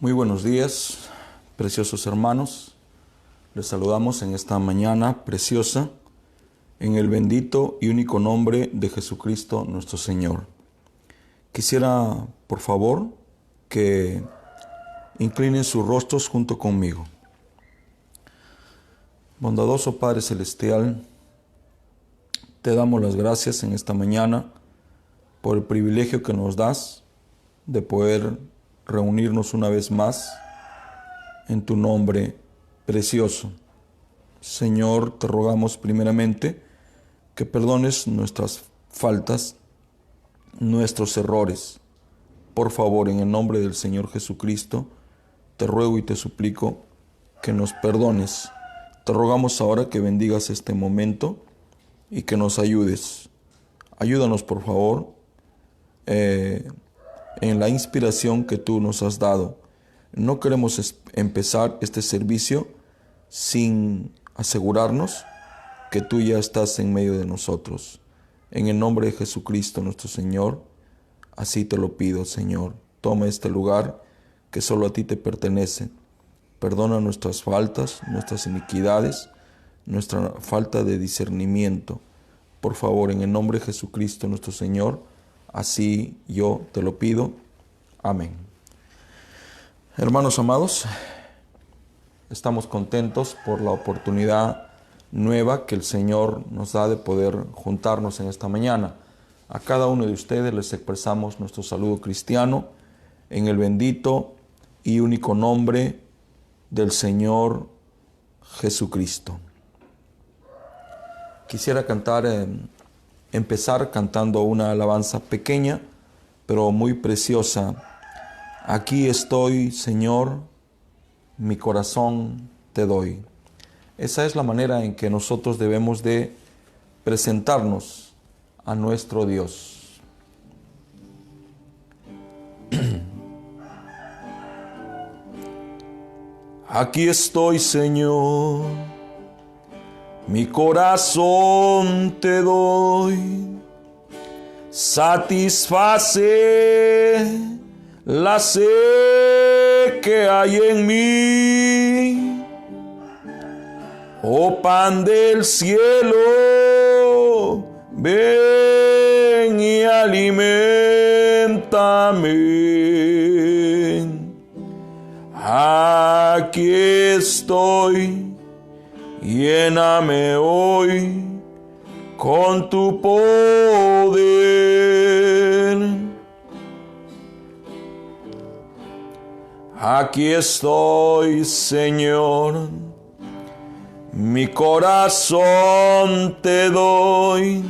Muy buenos días, preciosos hermanos. Les saludamos en esta mañana preciosa, en el bendito y único nombre de Jesucristo nuestro Señor. Quisiera, por favor, que inclinen sus rostros junto conmigo. Bondadoso Padre Celestial, te damos las gracias en esta mañana por el privilegio que nos das de poder reunirnos una vez más en tu nombre precioso. Señor, te rogamos primeramente que perdones nuestras faltas, nuestros errores. Por favor, en el nombre del Señor Jesucristo, te ruego y te suplico que nos perdones. Te rogamos ahora que bendigas este momento y que nos ayudes. Ayúdanos, por favor, en la inspiración que tú nos has dado. No queremos empezar este servicio sin asegurarnos que tú ya estás en medio de nosotros. En el nombre de Jesucristo nuestro Señor, así te lo pido, Señor. Toma este lugar que solo a ti te pertenece. Perdona nuestras faltas, nuestras iniquidades, nuestra falta de discernimiento. Por favor, en el nombre de Jesucristo nuestro Señor, así yo te lo pido. Amén. Hermanos amados, estamos contentos por la oportunidad nueva que el Señor nos da de poder juntarnos en esta mañana. A cada uno de ustedes les expresamos nuestro saludo cristiano en el bendito y único nombre del Señor Jesucristo. Quisiera empezar cantando una alabanza pequeña, pero muy preciosa. Aquí estoy, Señor, mi corazón te doy. Esa es la manera en que nosotros debemos de presentarnos a nuestro Dios. Aquí estoy, Señor, mi corazón te doy. Satisface la sed que hay en mí. Oh pan del cielo, ven y aliméntame. Aquí estoy, lléname hoy con tu poder. Aquí estoy, Señor, mi corazón te doy.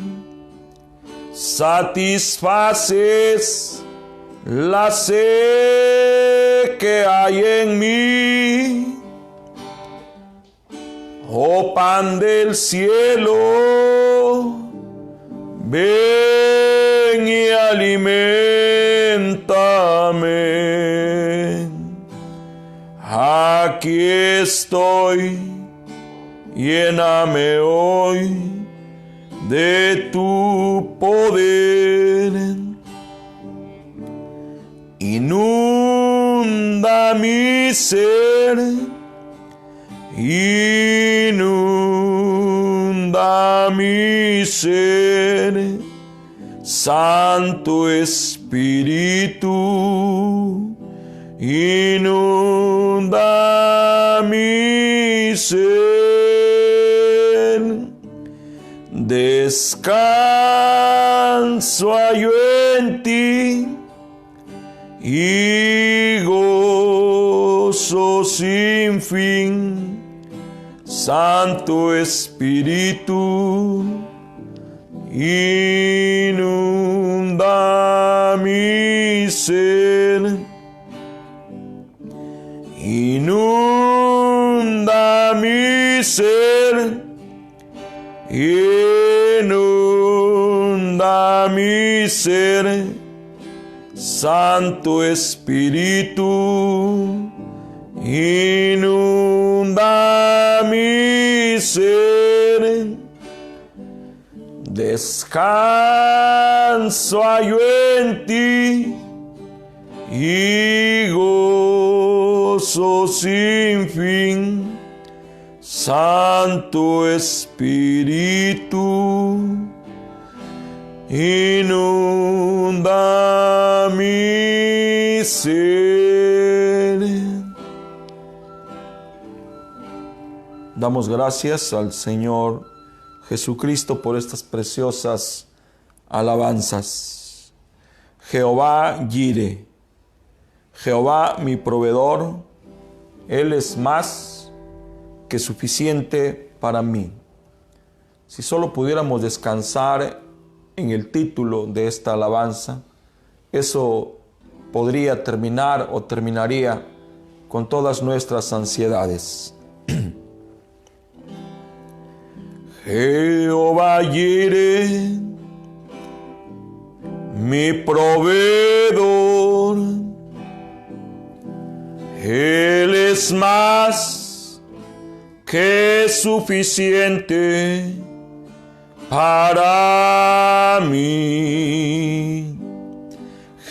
Satisfaces la sed que hay en mí. Oh pan del cielo, ven y aliméntame. Aquí estoy, lléname hoy de tu poder. Inunda mi ser, inunda mi ser, Santo Espíritu, inunda mi ser. Descanso hallo en ti y gozo sin fin. Santo Espíritu, inunda mi ser. Inunda mi ser. Inunda mi ser. Santo Espíritu, inunda mi ser. Descanso hallo en ti y gozo gozo sin fin. Santo Espíritu, inunda mi ser. Damos gracias al Señor Jesucristo por estas preciosas alabanzas. Jehová Jireh, Jehová mi proveedor, Él es más que suficiente para mí. Si solo pudiéramos descansar en el título de esta alabanza, eso podría terminar o terminaría con todas nuestras ansiedades. Jehová Jireh, mi proveedor, Él es más que suficiente para mí.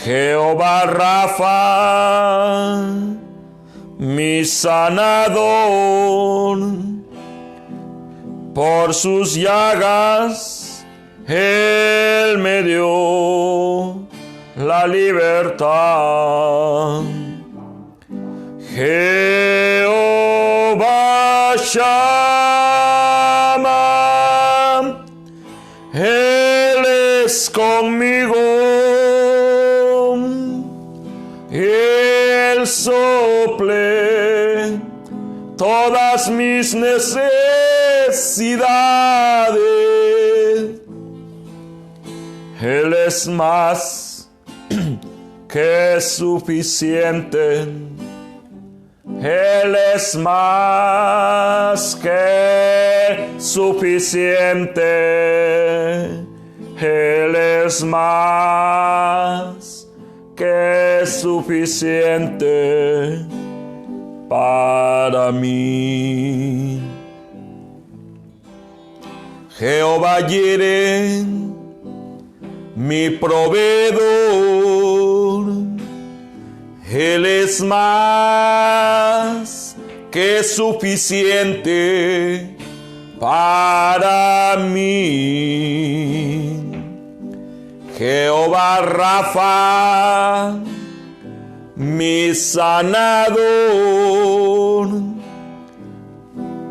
Jehová Rafa, mi sanador, por sus llagas Él me dio la libertad. Jehová Shammah, Él es conmigo. Él suple todas mis necesidades. Él es más que suficiente. Él es más que suficiente. Él es más que suficiente para mí. Jehová Jireh, mi proveedor, Él es más que suficiente para mí. Jehová Rafa, mi sanador,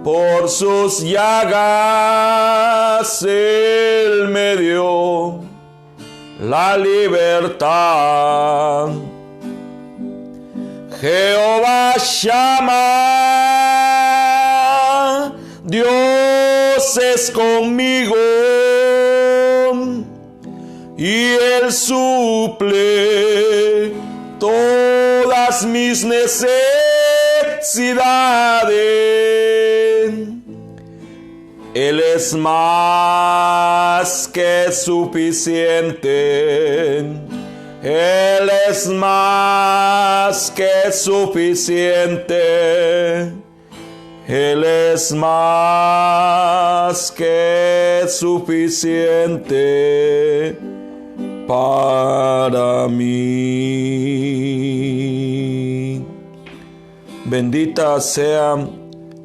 por sus llagas Él me dio la libertad. Jehová Shammah, Dios es conmigo y Él suple todas mis necesidades. Él es más que suficiente. Él es más que suficiente. Él es más que suficiente para mí. Bendita sea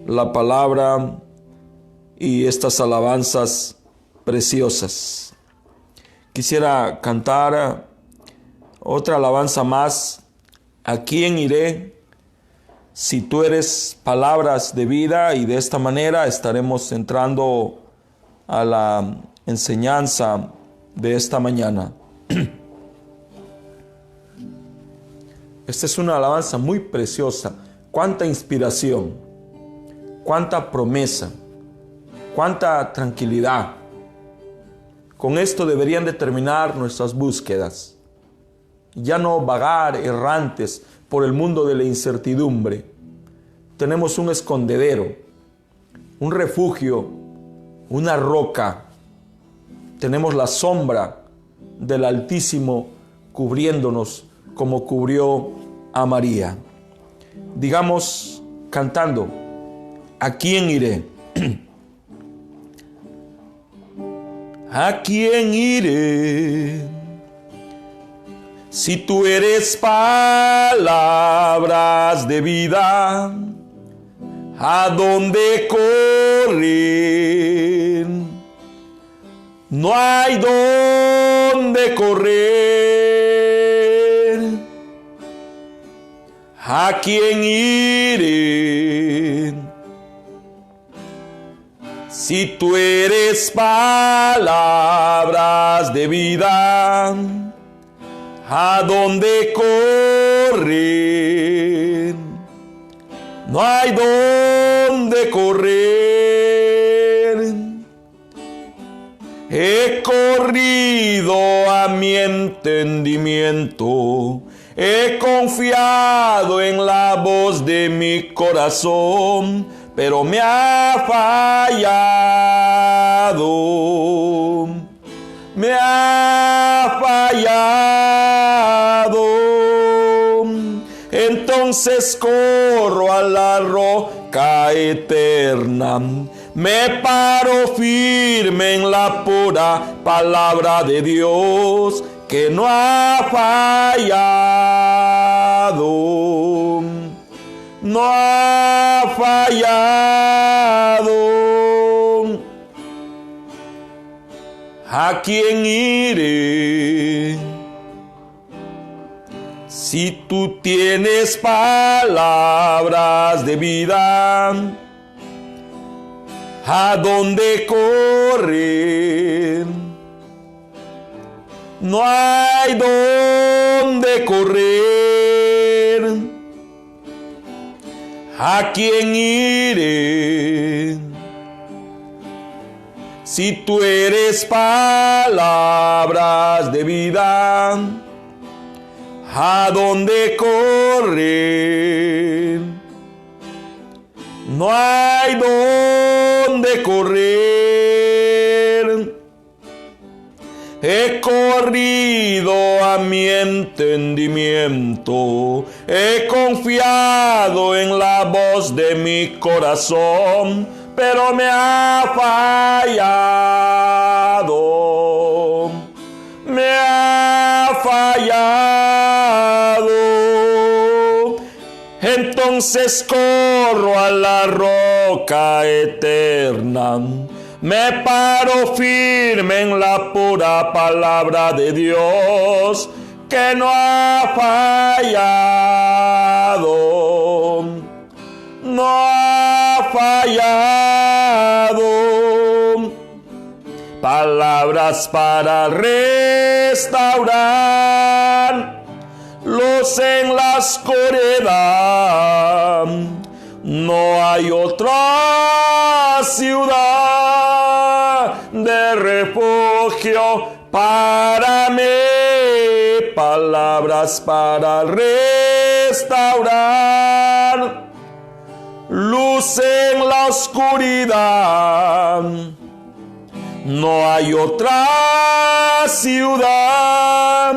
la palabra y estas alabanzas preciosas. Quisiera cantar otra alabanza más. ¿A quién iré si tú eres palabras de vida? Y de esta manera estaremos entrando a la enseñanza de esta mañana. Esta es una alabanza muy preciosa. Cuánta inspiración, cuánta promesa, cuánta tranquilidad. Con esto deberían de terminar nuestras búsquedas. Ya no vagar errantes por el mundo de la incertidumbre. Tenemos un escondedero, un refugio, una roca. Tenemos la sombra del Altísimo cubriéndonos como cubrió a María. Digamos cantando, ¿a quién iré? ¿A quién iré? Si tú eres palabra palabras de vida, a dónde correr. No hay dónde correr. ¿A quién iré? Si tú eres palabras de vida, ¿a dónde correr? No hay dónde correr. He corrido a mi entendimiento, he confiado en la voz de mi corazón, pero me ha fallado. Me ha fallado. Entonces corro a la roca eterna, me paro firme en la pura palabra de Dios, que no ha fallado. No ha fallado. ¿A quién iré? Si tú tienes palabras de vida, ¿a dónde correr? No hay dónde correr. ¿A quién iré? Si tú eres palabras de vida, ¿a dónde correr? No hay dónde correr. He corrido a mi entendimiento, he confiado en la voz de mi corazón, pero me ha fallado. Me ha fallado. Entonces corro a la roca eterna, me paro firme en la pura palabra de Dios, que no ha fallado. No ha fallado. Palabras para restaurar luz en la oscuridad. No hay otra ciudad de refugio para mí. Palabras para restaurar luz en la oscuridad. No hay otra ciudad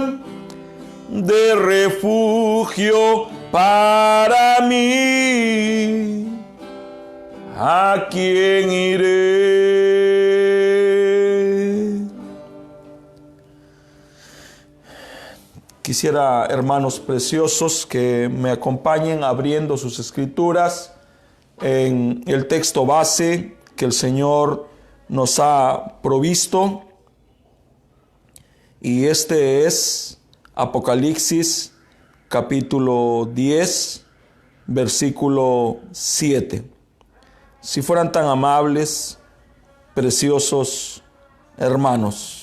de refugio para mí. ¿A quién iré? Quisiera, hermanos preciosos, que me acompañen abriendo sus escrituras en el texto base que el Señor nos ha provisto, y este es Apocalipsis capítulo 10, versículo 7. Si fueran tan amables, preciosos hermanos.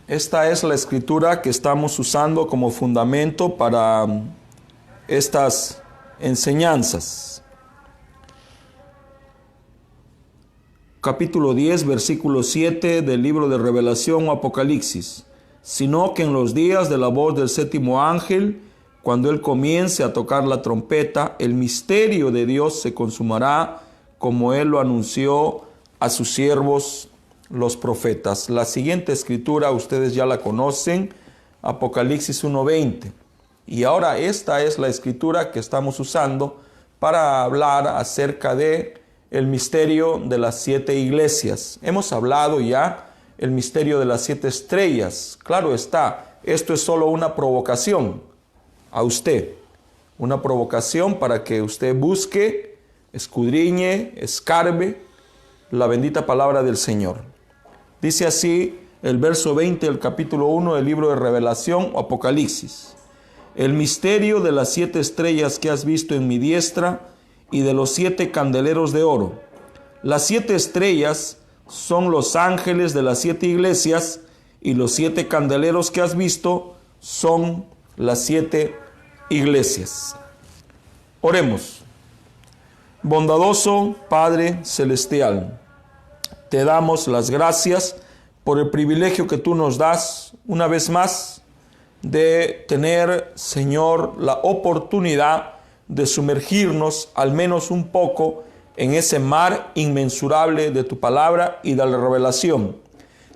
Esta es la escritura que estamos usando como fundamento para estas enseñanzas. Capítulo 10, versículo 7 del libro de Revelación o Apocalipsis. Sino que en los días de la voz del séptimo ángel, cuando él comience a tocar la trompeta, el misterio de Dios se consumará, como él lo anunció a sus siervos los profetas. La siguiente escritura ustedes ya la conocen, Apocalipsis 1:20. Y ahora esta es la escritura que estamos usando para hablar acerca de el misterio de las 7 iglesias. Hemos hablado ya el misterio de las 7 estrellas. Claro está, esto es solo una provocación a usted. Una provocación para que usted busque, escudriñe, escarbe la bendita palabra del Señor. Dice así el verso 20 del capítulo 1 del libro de Revelación o Apocalipsis. El misterio de las 7 estrellas que has visto en mi diestra y de los 7 candeleros de oro. Las 7 estrellas son los ángeles de las 7 iglesias y los 7 candeleros que has visto son las 7 iglesias. Oremos. Bondadoso Padre Celestial, te damos las gracias por el privilegio que tú nos das una vez más de tener, Señor, la oportunidad de sumergirnos al menos un poco en ese mar inmensurable de tu palabra y de la revelación.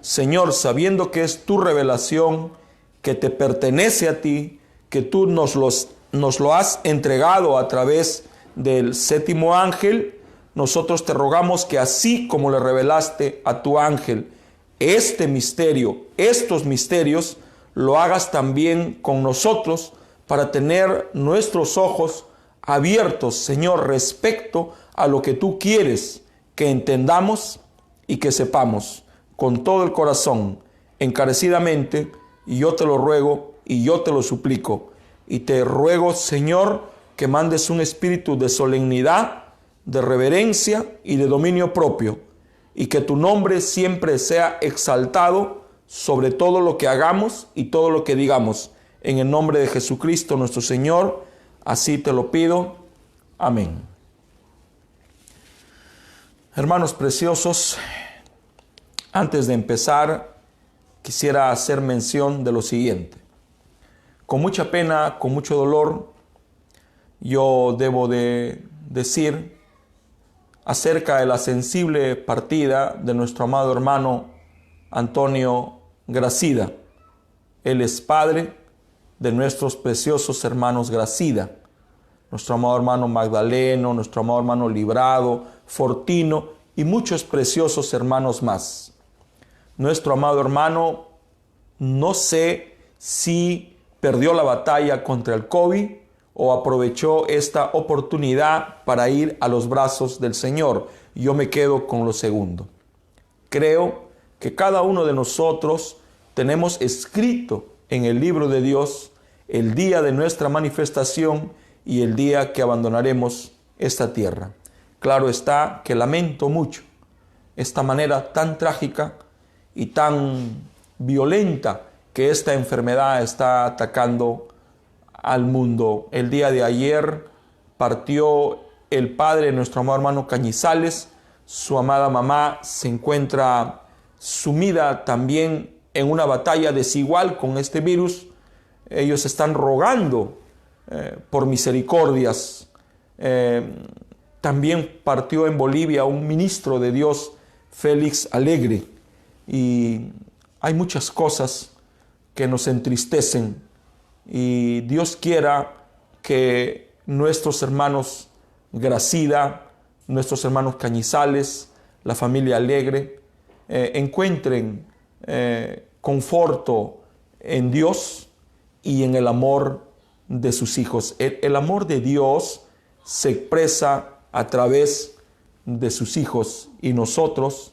Señor, sabiendo que es tu revelación, que te pertenece a ti, que tú nos lo has entregado a través del 7º ángel, nosotros te rogamos que así como le revelaste a tu ángel este misterio, estos misterios, lo hagas también con nosotros para tener nuestros ojos abiertos, Señor, respecto a lo que tú quieres que entendamos y que sepamos con todo el corazón, encarecidamente, y yo te lo ruego y yo te lo suplico. Y te ruego, Señor, que mandes un espíritu de solemnidad, de reverencia y de dominio propio, y que tu nombre siempre sea exaltado sobre todo lo que hagamos y todo lo que digamos. En el nombre de Jesucristo nuestro Señor, así te lo pido. Amén. Hermanos preciosos, antes de empezar, quisiera hacer mención de lo siguiente. Con mucha pena, con mucho dolor, yo debo de decir acerca de la sensible partida de nuestro amado hermano Antonio Gracida. Él es padre de nuestros preciosos hermanos Gracida, nuestro amado hermano Magdaleno, nuestro amado hermano Librado, Fortino y muchos preciosos hermanos más. Nuestro amado hermano, no sé si perdió la batalla contra el COVID o aprovechó esta oportunidad para ir a los brazos del Señor. Yo me quedo con lo segundo. Creo que cada uno de nosotros tenemos escrito en el libro de Dios el día de nuestra manifestación y el día que abandonaremos esta tierra. Claro está que lamento mucho esta manera tan trágica y tan violenta que esta enfermedad está atacando al mundo. El día de ayer partió el padre de nuestro amado hermano Cañizales. Su amada mamá se encuentra sumida también en una batalla desigual con este virus. Ellos están rogando por misericordias. También partió en Bolivia un ministro de Dios, Félix Alegre. Y hay muchas cosas que nos entristecen. Y Dios quiera que nuestros hermanos Gracida, nuestros hermanos Cañizales, la familia Alegre, encuentren conforto en Dios y en el amor de sus hijos. El amor de Dios se expresa a través de sus hijos y nosotros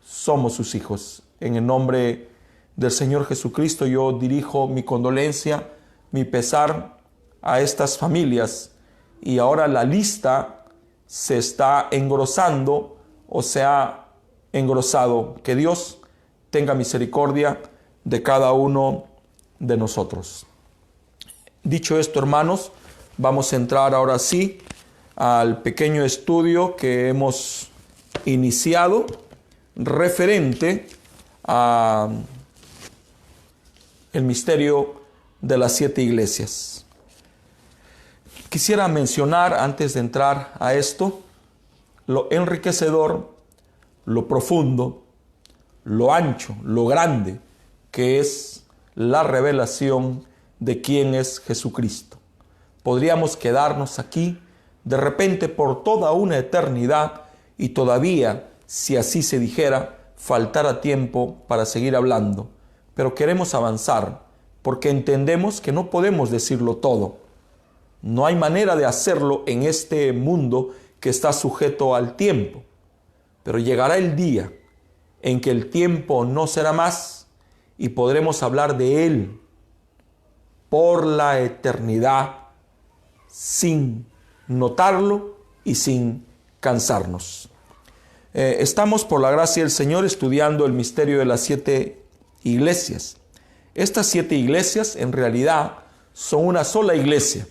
somos sus hijos. En el nombre del Señor Jesucristo yo dirijo mi condolencia, mi pesar a estas familias, y ahora la lista se está engrosando o se ha engrosado. Que Dios tenga misericordia de cada uno de nosotros. Dicho esto, hermanos, vamos a entrar ahora sí al pequeño estudio que hemos iniciado referente a el misterio de las 7 iglesias. Quisiera mencionar, antes de entrar a esto, lo enriquecedor, lo profundo, lo ancho, lo grande que es la revelación de quién es Jesucristo. Podríamos quedarnos aquí de repente por toda una eternidad, y todavía, si así se dijera, faltara tiempo para seguir hablando. Pero queremos avanzar porque entendemos que no podemos decirlo todo. No hay manera de hacerlo en este mundo que está sujeto al tiempo. Pero llegará el día en que el tiempo no será más y podremos hablar de Él por la eternidad sin notarlo y sin cansarnos. Estamos, por la gracia del Señor, estudiando el misterio de las 7 iglesias. Estas 7 iglesias en realidad son una sola iglesia.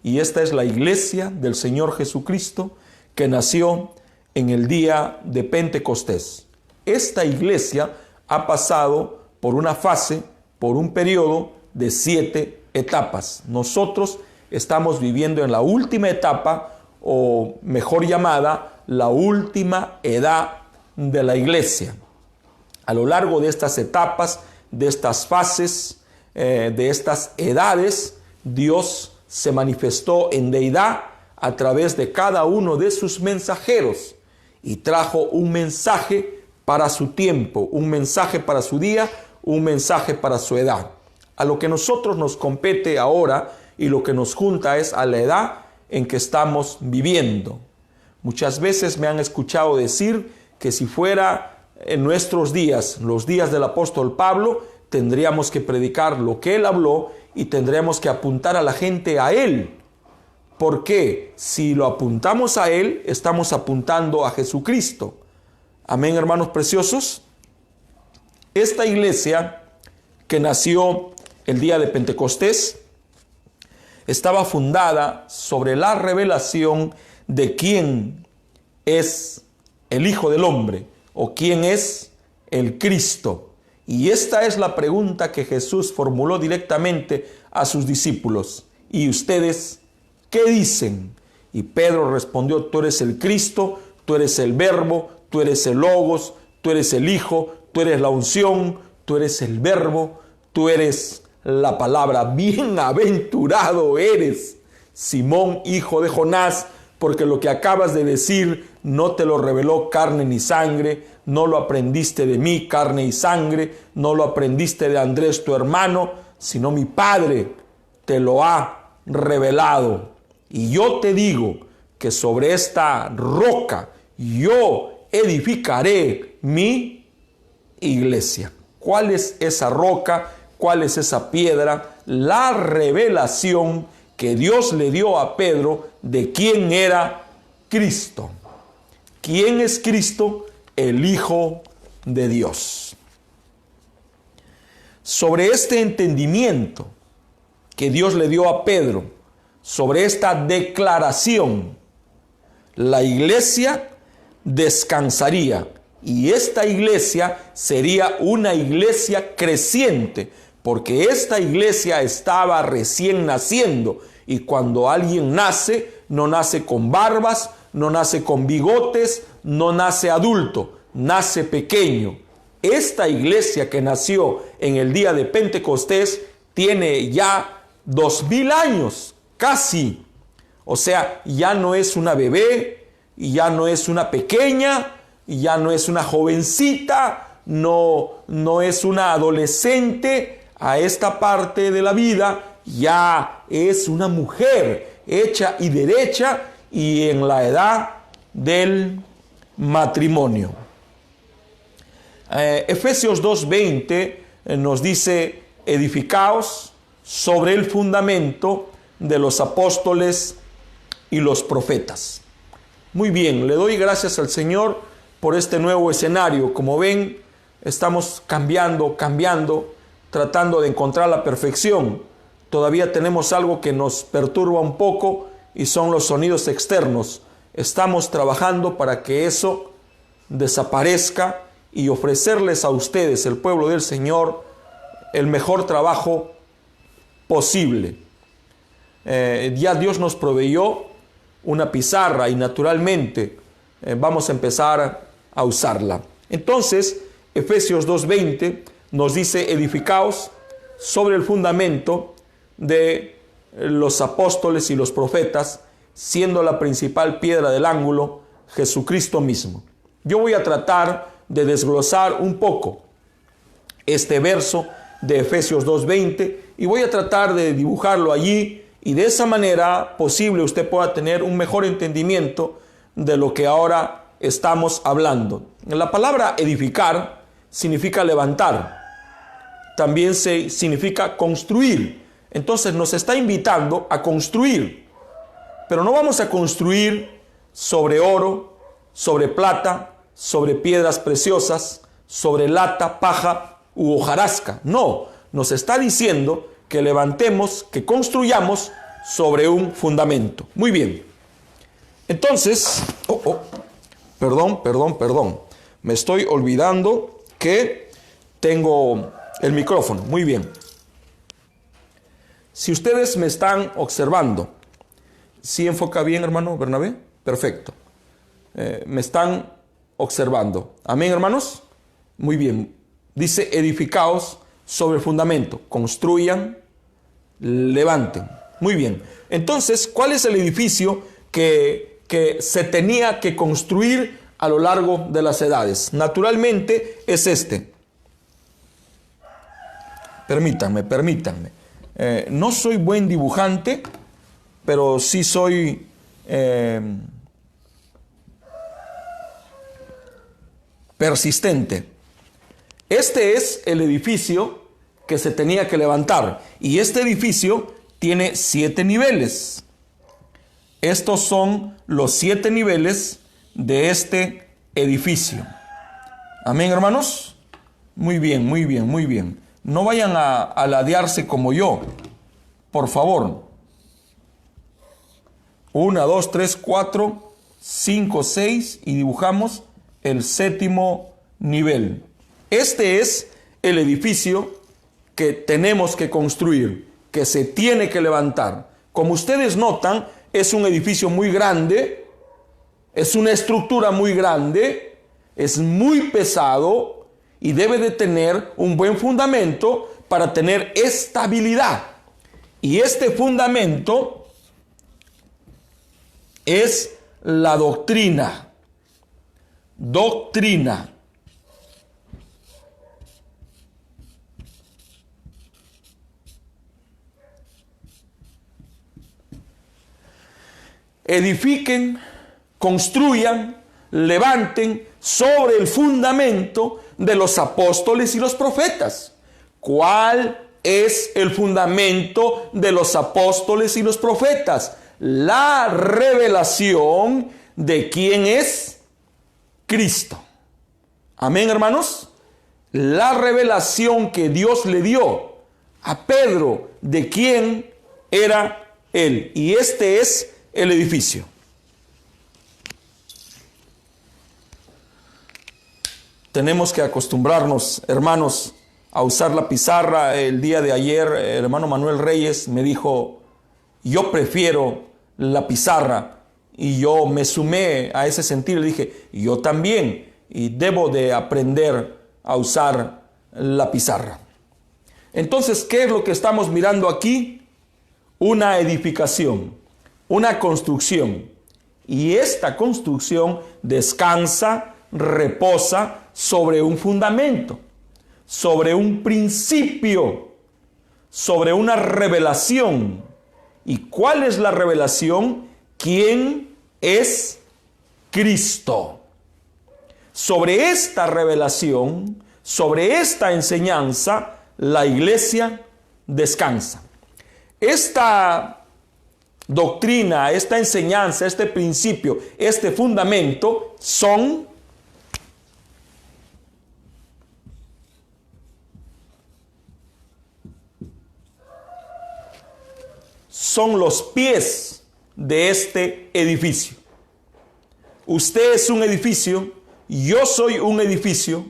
Y esta es la iglesia del Señor Jesucristo que nació en el día de Pentecostés. Esta iglesia ha pasado por una fase, por un periodo de 7 etapas. Nosotros estamos viviendo en la última etapa, o mejor llamada, la última edad de la iglesia. A lo largo de estas etapas, de estas fases, de estas edades, Dios se manifestó en deidad a través de cada uno de sus mensajeros y trajo un mensaje para su tiempo, un mensaje para su día, un mensaje para su edad. A lo que nosotros nos compete ahora y lo que nos junta es a la edad en que estamos viviendo. Muchas veces me han escuchado decir que si fuera en nuestros días, los días del apóstol Pablo, tendríamos que predicar lo que él habló y tendríamos que apuntar a la gente a él. Porque si lo apuntamos a él, estamos apuntando a Jesucristo. Amén, hermanos preciosos. Esta iglesia que nació el día de Pentecostés estaba fundada sobre la revelación de quién es el Hijo del Hombre o quién es el Cristo. Y esta es la pregunta que Jesús formuló directamente a sus discípulos. ¿Y ustedes qué dicen? Y Pedro respondió: tú eres el Cristo, tú eres el Verbo, tú eres el Logos, tú eres el Hijo, tú eres la unción, tú eres el Verbo, tú eres la palabra. Bienaventurado eres, Simón, hijo de Jonás, porque lo que acabas de decir no te lo reveló carne ni sangre, no lo aprendiste de mí, carne y sangre, no lo aprendiste de Andrés, tu hermano, sino mi Padre te lo ha revelado. Y yo te digo que sobre esta roca yo edificaré mi iglesia. ¿Cuál es esa roca? ¿Cuál es esa piedra? La revelación que Dios le dio a Pedro de quién era Cristo. ¿Quién es Cristo? El Hijo de Dios. Sobre este entendimiento que Dios le dio a Pedro, sobre esta declaración, la iglesia descansaría. Y esta iglesia sería una iglesia creciente, porque esta iglesia estaba recién naciendo. Y cuando alguien nace, no nace con barbas, no nace con bigotes, no nace adulto, nace pequeño. Esta iglesia que nació en el día de Pentecostés tiene ya 2000 años, casi. O sea, ya no es una bebé, ya no es una pequeña, ya no es una jovencita, no es una adolescente. A esta parte de la vida ya es una mujer hecha y derecha y en la edad del matrimonio. Efesios 2:20 nos dice: edificaos sobre el fundamento de los apóstoles y los profetas. Muy bien, le doy gracias al Señor por este nuevo escenario. Como ven, estamos cambiando, tratando de encontrar la perfección. Todavía tenemos algo que nos perturba un poco y son los sonidos externos. Estamos trabajando para que eso desaparezca y ofrecerles a ustedes, el pueblo del Señor, el mejor trabajo posible. Ya Dios nos proveyó una pizarra y naturalmente vamos a empezar a usarla. Entonces, Efesios 2:20 nos dice: edificaos sobre el fundamento de los apóstoles y los profetas, siendo la principal piedra del ángulo Jesucristo mismo. Yo voy a tratar de desglosar un poco este verso de Efesios 2:20 y voy a tratar de dibujarlo allí, y de esa manera posible usted pueda tener un mejor entendimiento de lo que ahora estamos hablando. La palabra edificar significa levantar, también significa construir. Entonces nos está invitando a construir, pero no vamos a construir sobre oro, sobre plata, sobre piedras preciosas, sobre lata, paja u hojarasca. No, nos está diciendo que levantemos, que construyamos sobre un fundamento. Muy bien. Entonces, perdón. Me estoy olvidando que tengo el micrófono. Muy bien. Si ustedes me están observando, ¿sí enfoca bien, hermano Bernabé? Perfecto. Me están observando. Amén, hermanos. Muy bien. Dice: edificaos sobre el fundamento. Construyan, levanten. Muy bien. Entonces, ¿cuál es el edificio que se tenía que construir a lo largo de las edades? Naturalmente es este. Permítanme. No soy buen dibujante, pero sí soy persistente. Este es el edificio que se tenía que levantar, y este edificio tiene 7 niveles. Estos son los 7 niveles de este edificio. Amén, hermanos. Muy bien. No vayan a ladearse como yo, por favor. 1, 2, 3, 4, 5, 6 y dibujamos el 7º nivel. Este es el edificio que tenemos que construir, que se tiene que levantar. Como ustedes notan, es un edificio muy grande, es una estructura muy grande, es muy pesado y debe de tener un buen fundamento para tener estabilidad. Y este fundamento es la doctrina. Doctrina. Edifiquen, construyan, levanten sobre el fundamento de los apóstoles y los profetas. ¿Cuál es el fundamento de los apóstoles y los profetas? La revelación de quién es Cristo. Amén, hermanos. La revelación que Dios le dio a Pedro de quién era él. Y este es el edificio. Tenemos que acostumbrarnos, hermanos, a usar la pizarra. El día de ayer, el hermano Manuel Reyes me dijo: yo prefiero la pizarra. Y yo me sumé a ese sentir. Le dije: yo también. Y debo de aprender a usar la pizarra. Entonces, ¿qué es lo que estamos mirando aquí? Una edificación, una construcción. Y esta construcción descansa, reposa sobre un fundamento, sobre un principio, sobre una revelación. ¿Y cuál es la revelación? ¿Quién es Cristo? Sobre esta revelación, sobre esta enseñanza, la iglesia descansa. Esta doctrina, esta enseñanza, este principio, este fundamento son los pies de este edificio. Usted es un edificio, yo soy un edificio,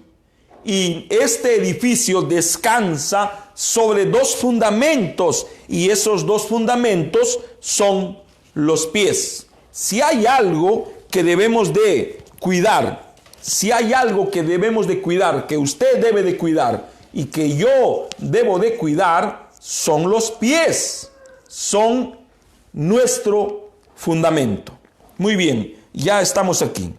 y este edificio descansa sobre 2 fundamentos, y esos 2 fundamentos son los pies. Si hay algo que debemos de cuidar, si hay algo que debemos de cuidar, que usted debe de cuidar y que yo debo de cuidar, son los pies. Son nuestro fundamento. Muy bien, ya estamos aquí.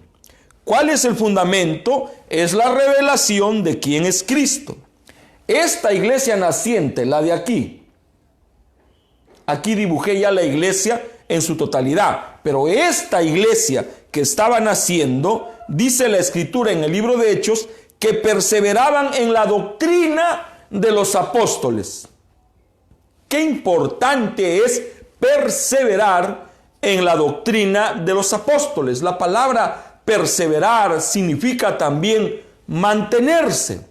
¿Cuál es el fundamento? Es la revelación de quién es Cristo. Esta iglesia naciente, la de aquí dibujé ya la iglesia en su totalidad, pero esta iglesia que estaba naciendo, dice la Escritura en el libro de Hechos, que perseveraban en la doctrina de los apóstoles. Qué importante es perseverar en la doctrina de los apóstoles. La palabra perseverar significa también mantenerse.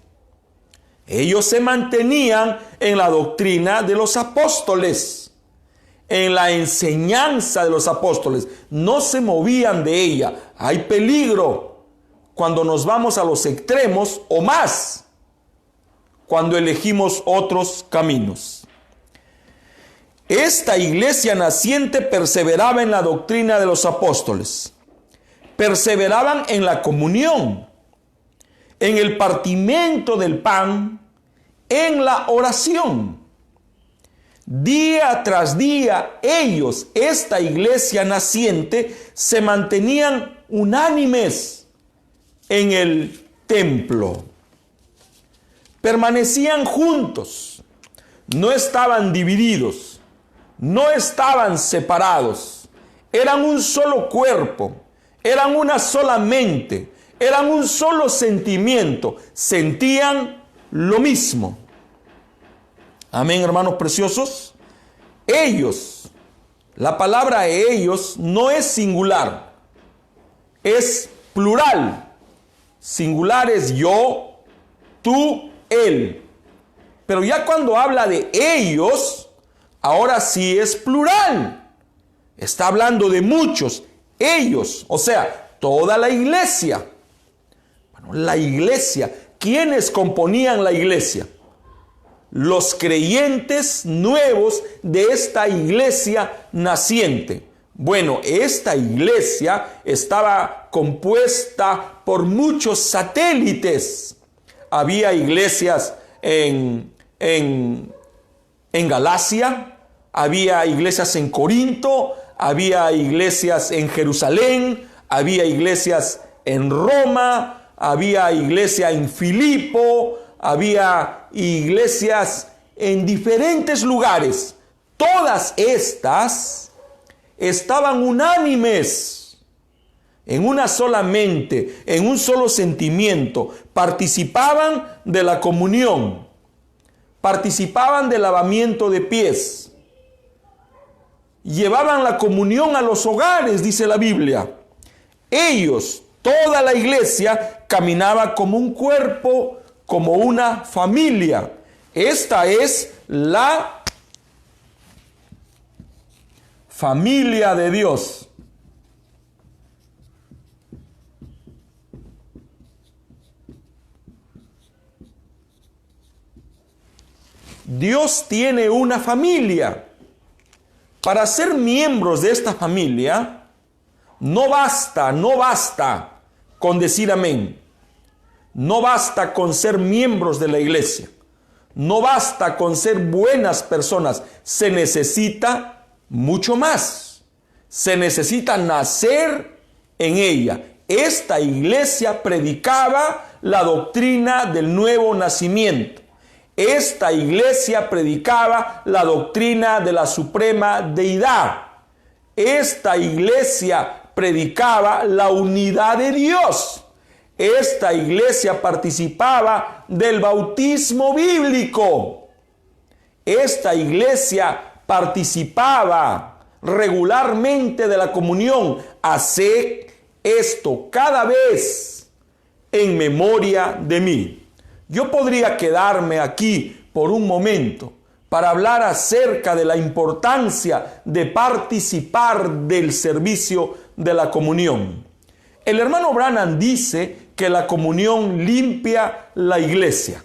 Ellos se mantenían en la doctrina de los apóstoles, en la enseñanza de los apóstoles. No se movían de ella. Hay peligro cuando nos vamos a los extremos o más, cuando elegimos otros caminos. Esta iglesia naciente perseveraba en la doctrina de los apóstoles. Perseveraban en la comunión, en el partimiento del pan, en la oración. Día tras día, ellos, esta iglesia naciente, se mantenían unánimes en el templo. Permanecían juntos, no estaban divididos, no estaban separados, eran un solo cuerpo, eran una sola mente, eran un solo sentimiento, sentían lo mismo. Amén, hermanos preciosos. Ellos, la palabra ellos no es singular, es plural. Singular es yo, tú, él. Pero ya cuando habla de ellos, ahora sí es plural. Está hablando de muchos, ellos, o sea, toda la iglesia. Bueno, la iglesia, ¿quiénes componían la iglesia? Los creyentes nuevos de esta iglesia naciente. Bueno, esta iglesia estaba compuesta por muchos satélites. Había iglesias en Galacia, había iglesias en Corinto, había iglesias en Jerusalén, había iglesias en Roma, había iglesia en Filipo, había iglesias en diferentes lugares. Todas estas estaban unánimes, en una sola mente, en un solo sentimiento. Participaban de la comunión, participaban del lavamiento de pies, llevaban la comunión a los hogares, dice la Biblia. Ellos, toda la iglesia, caminaba como un cuerpo, como una familia. Esta es la familia de Dios. Dios tiene una familia. Para ser miembros de esta familia, no basta con decir amén. No basta con ser miembros de la iglesia. No basta con ser buenas personas. Se necesita mucho más. Se necesita nacer en ella. Esta iglesia predicaba la doctrina del nuevo nacimiento. Esta iglesia predicaba la doctrina de la suprema deidad. Esta iglesia predicaba la unidad de Dios. Esta iglesia participaba del bautismo bíblico. Esta iglesia participaba regularmente de la comunión. Haced esto cada vez en memoria de mí. Yo podría quedarme aquí por un momento para hablar acerca de la importancia de participar del servicio de la comunión. El hermano Branham dice que la comunión limpia la iglesia.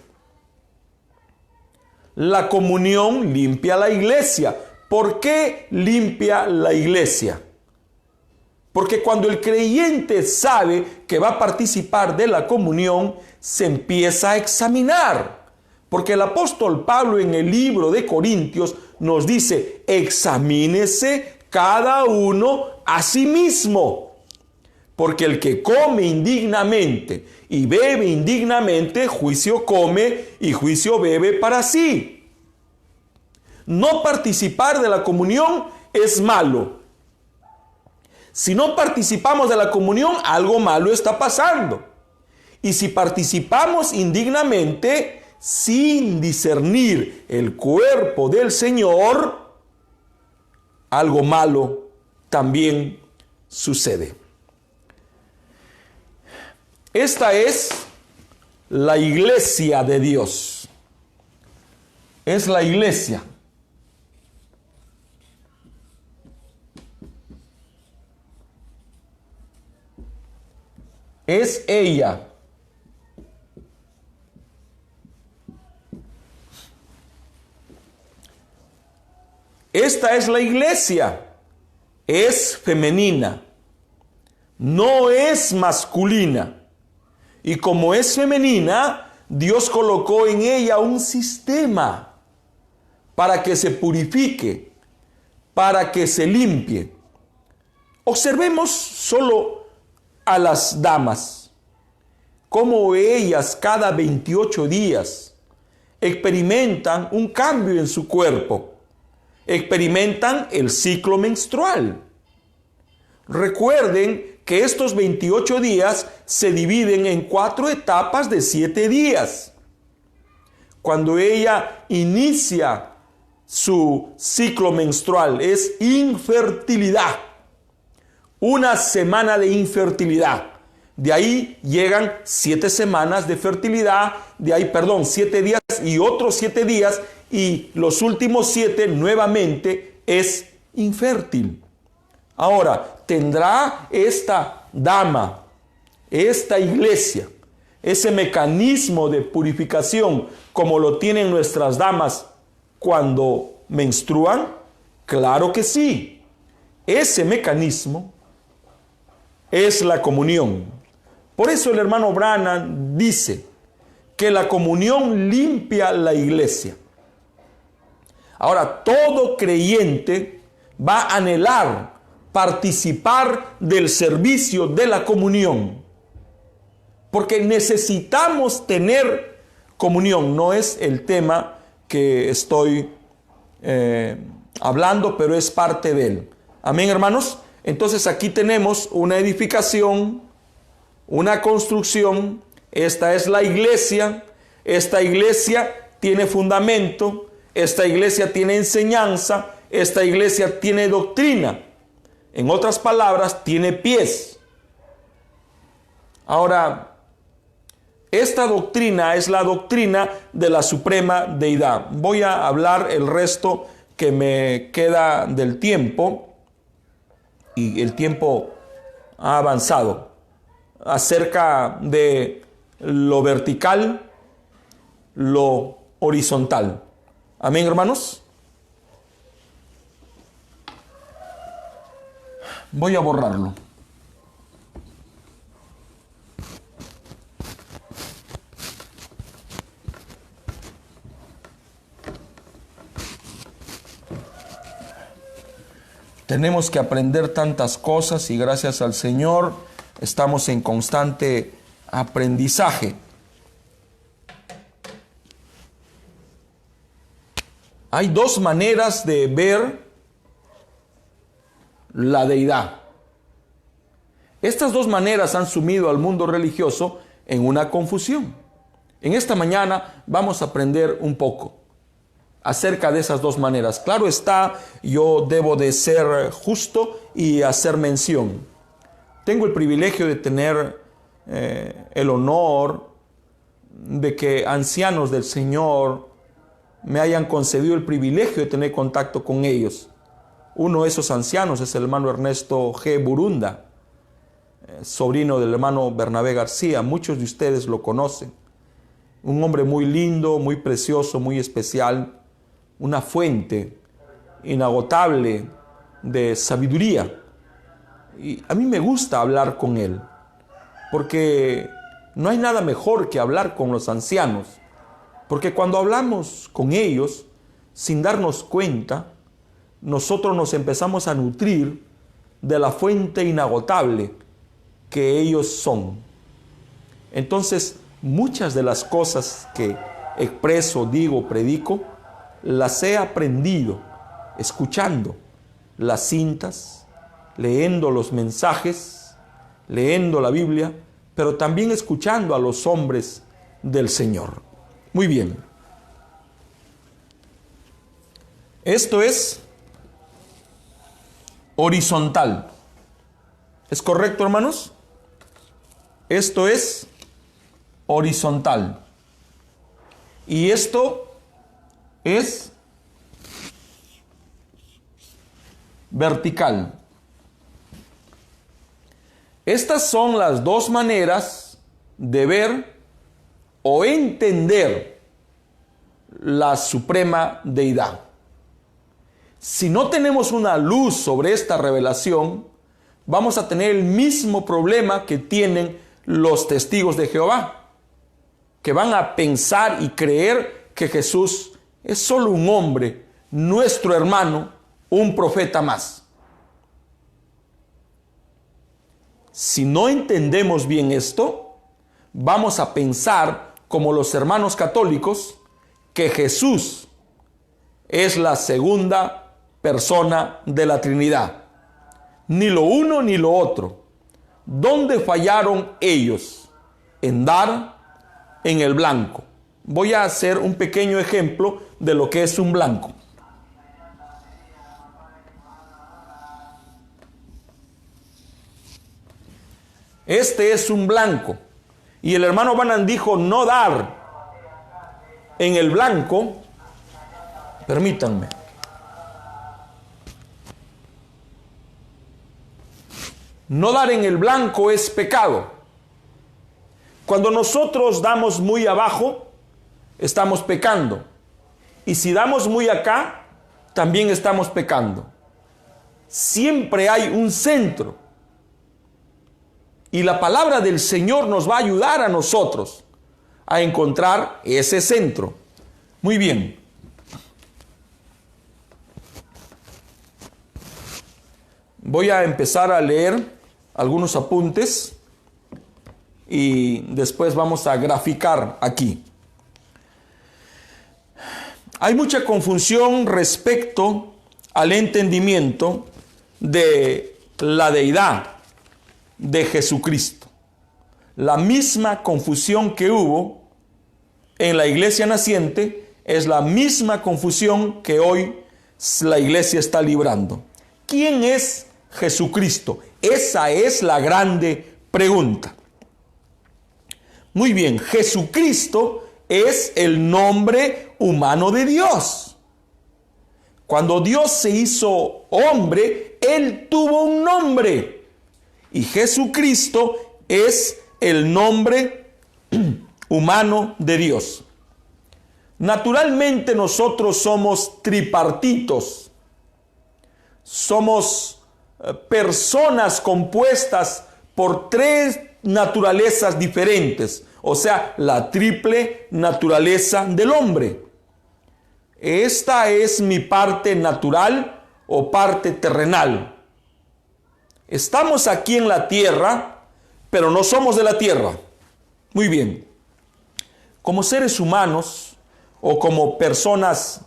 La comunión limpia la iglesia. ¿Por qué limpia la iglesia? Porque cuando el creyente sabe que va a participar de la comunión, se empieza a examinar. Porque el apóstol Pablo en el libro de Corintios nos dice, examínese cada uno a sí mismo. Porque el que come indignamente y bebe indignamente, juicio come y juicio bebe para sí. No participar de la comunión es malo. Si no participamos de la comunión, algo malo está pasando. Y si participamos indignamente, sin discernir el cuerpo del Señor, algo malo también sucede. Esta es la iglesia de Dios. Es la iglesia. Es ella. Esta es la iglesia. Es femenina. No es masculina. Y como es femenina, Dios colocó en ella un sistema para que se purifique, para que se limpie. Observemos solo a las damas, cómo ellas cada 28 días experimentan un cambio en su cuerpo, experimentan el ciclo menstrual. Recuerden que estos 28 días se dividen en 4 etapas de 7 días. Cuando ella inicia su ciclo menstrual es infertilidad. Una semana de infertilidad. De ahí llegan 7 semanas de fertilidad, 7 días y otros 7 días, y los últimos 7 nuevamente es infértil. Ahora, ¿tendrá esta dama, esta iglesia, ese mecanismo de purificación como lo tienen nuestras damas cuando menstruan? Claro que sí. Ese mecanismo es la comunión. Por eso el hermano Branham dice que la comunión limpia la iglesia. Ahora, todo creyente va a anhelar participar del servicio de la comunión, porque necesitamos tener comunión. No es el tema que estoy hablando, pero es parte de él. Amén, hermanos. Entonces aquí tenemos una edificación, una construcción. Esta es la iglesia. Esta iglesia tiene fundamento. Esta iglesia tiene enseñanza. Esta iglesia tiene doctrina. En otras palabras, tiene pies. Ahora, esta doctrina es la doctrina de la suprema deidad. Voy a hablar el resto que me queda del tiempo, y el tiempo ha avanzado, acerca de lo vertical, lo horizontal. Amén, hermanos. Voy a borrarlo. Tenemos que aprender tantas cosas y gracias al Señor estamos en constante aprendizaje. Hay 2 maneras de ver la deidad. Estas 2 maneras han sumido al mundo religioso en una confusión. En esta mañana vamos a aprender un poco acerca de esas 2 maneras. Claro está, yo debo de ser justo y hacer mención. Tengo el privilegio de tener el honor de que ancianos del Señor me hayan concedido el privilegio de tener contacto con ellos. Uno de esos ancianos es el hermano Ernesto G. Burunda, sobrino del hermano Bernabé García. Muchos de ustedes lo conocen. Un hombre muy lindo, muy precioso, muy especial. Una fuente inagotable de sabiduría. Y a mí me gusta hablar con él, porque no hay nada mejor que hablar con los ancianos. Porque cuando hablamos con ellos, sin darnos cuenta, nosotros nos empezamos a nutrir de la fuente inagotable que ellos son. Entonces, muchas de las cosas que expreso, digo, predico, las he aprendido escuchando las cintas, leyendo los mensajes, leyendo la Biblia, pero también escuchando a los hombres del Señor. Muy bien. Esto es horizontal. ¿Es correcto, hermanos? Esto es horizontal. Y esto es vertical. Estas son las dos maneras de ver o entender la suprema deidad. Si no tenemos una luz sobre esta revelación, vamos a tener el mismo problema que tienen los testigos de Jehová, que van a pensar y creer que Jesús es solo un hombre, nuestro hermano, un profeta más. Si no entendemos bien esto, vamos a pensar, como los hermanos católicos, que Jesús es la segunda persona de la Trinidad. Ni lo uno ni lo otro. ¿Dónde fallaron ellos? En dar en el blanco. Voy a hacer un pequeño ejemplo de lo que es un blanco. Este es un blanco. Y el hermano Branham dijo no dar en el blanco. Permítanme. No dar en el blanco es pecado. Cuando nosotros damos muy abajo, estamos pecando. Y si damos muy acá, también estamos pecando. Siempre hay un centro. Y la palabra del Señor nos va a ayudar a nosotros a encontrar ese centro. Muy bien. Voy a empezar a leer algunos apuntes y después vamos a graficar aquí. Hay mucha confusión respecto al entendimiento de la deidad de Jesucristo. La misma confusión que hubo en la iglesia naciente es la misma confusión que hoy la iglesia está librando. ¿Quién es Jesucristo? Esa es la grande pregunta. Muy bien, Jesucristo es el nombre humano de Dios. Cuando Dios se hizo hombre, Él tuvo un nombre. Y Jesucristo es el nombre humano de Dios. Naturalmente nosotros somos tripartitos. Somos personas compuestas por tres naturalezas diferentes. O sea, la triple naturaleza del hombre. Esta es mi parte natural o parte terrenal. Estamos aquí en la tierra, pero no somos de la tierra. Muy bien. Como seres humanos o como personas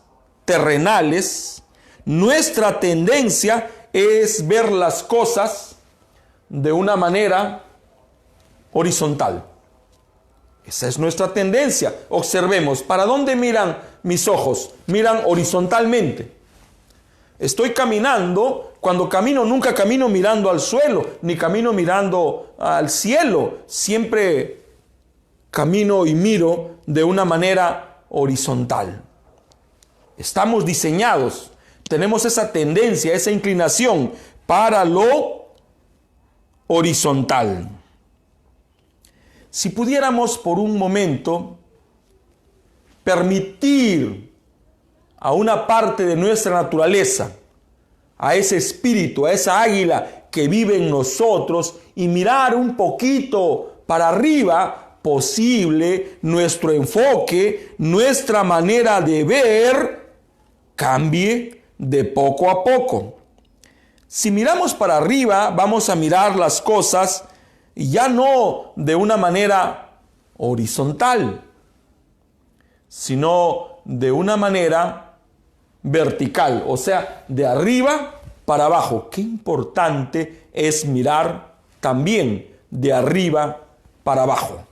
terrenales, nuestra tendencia es ver las cosas de una manera horizontal. Esa es nuestra tendencia. Observemos, ¿para dónde miran mis ojos? Miran horizontalmente. Estoy caminando, cuando camino nunca camino mirando al suelo, ni camino mirando al cielo. Siempre camino y miro de una manera horizontal. Estamos diseñados, tenemos esa tendencia, esa inclinación para lo horizontal. Si pudiéramos por un momento permitir a una parte de nuestra naturaleza, a ese espíritu, a esa águila que vive en nosotros y mirar un poquito para arriba, posible nuestro enfoque, nuestra manera de ver cambie de poco a poco. Si miramos para arriba, vamos a mirar las cosas ya no de una manera horizontal, sino de una manera vertical, o sea, de arriba para abajo. Qué importante es mirar también de arriba para abajo.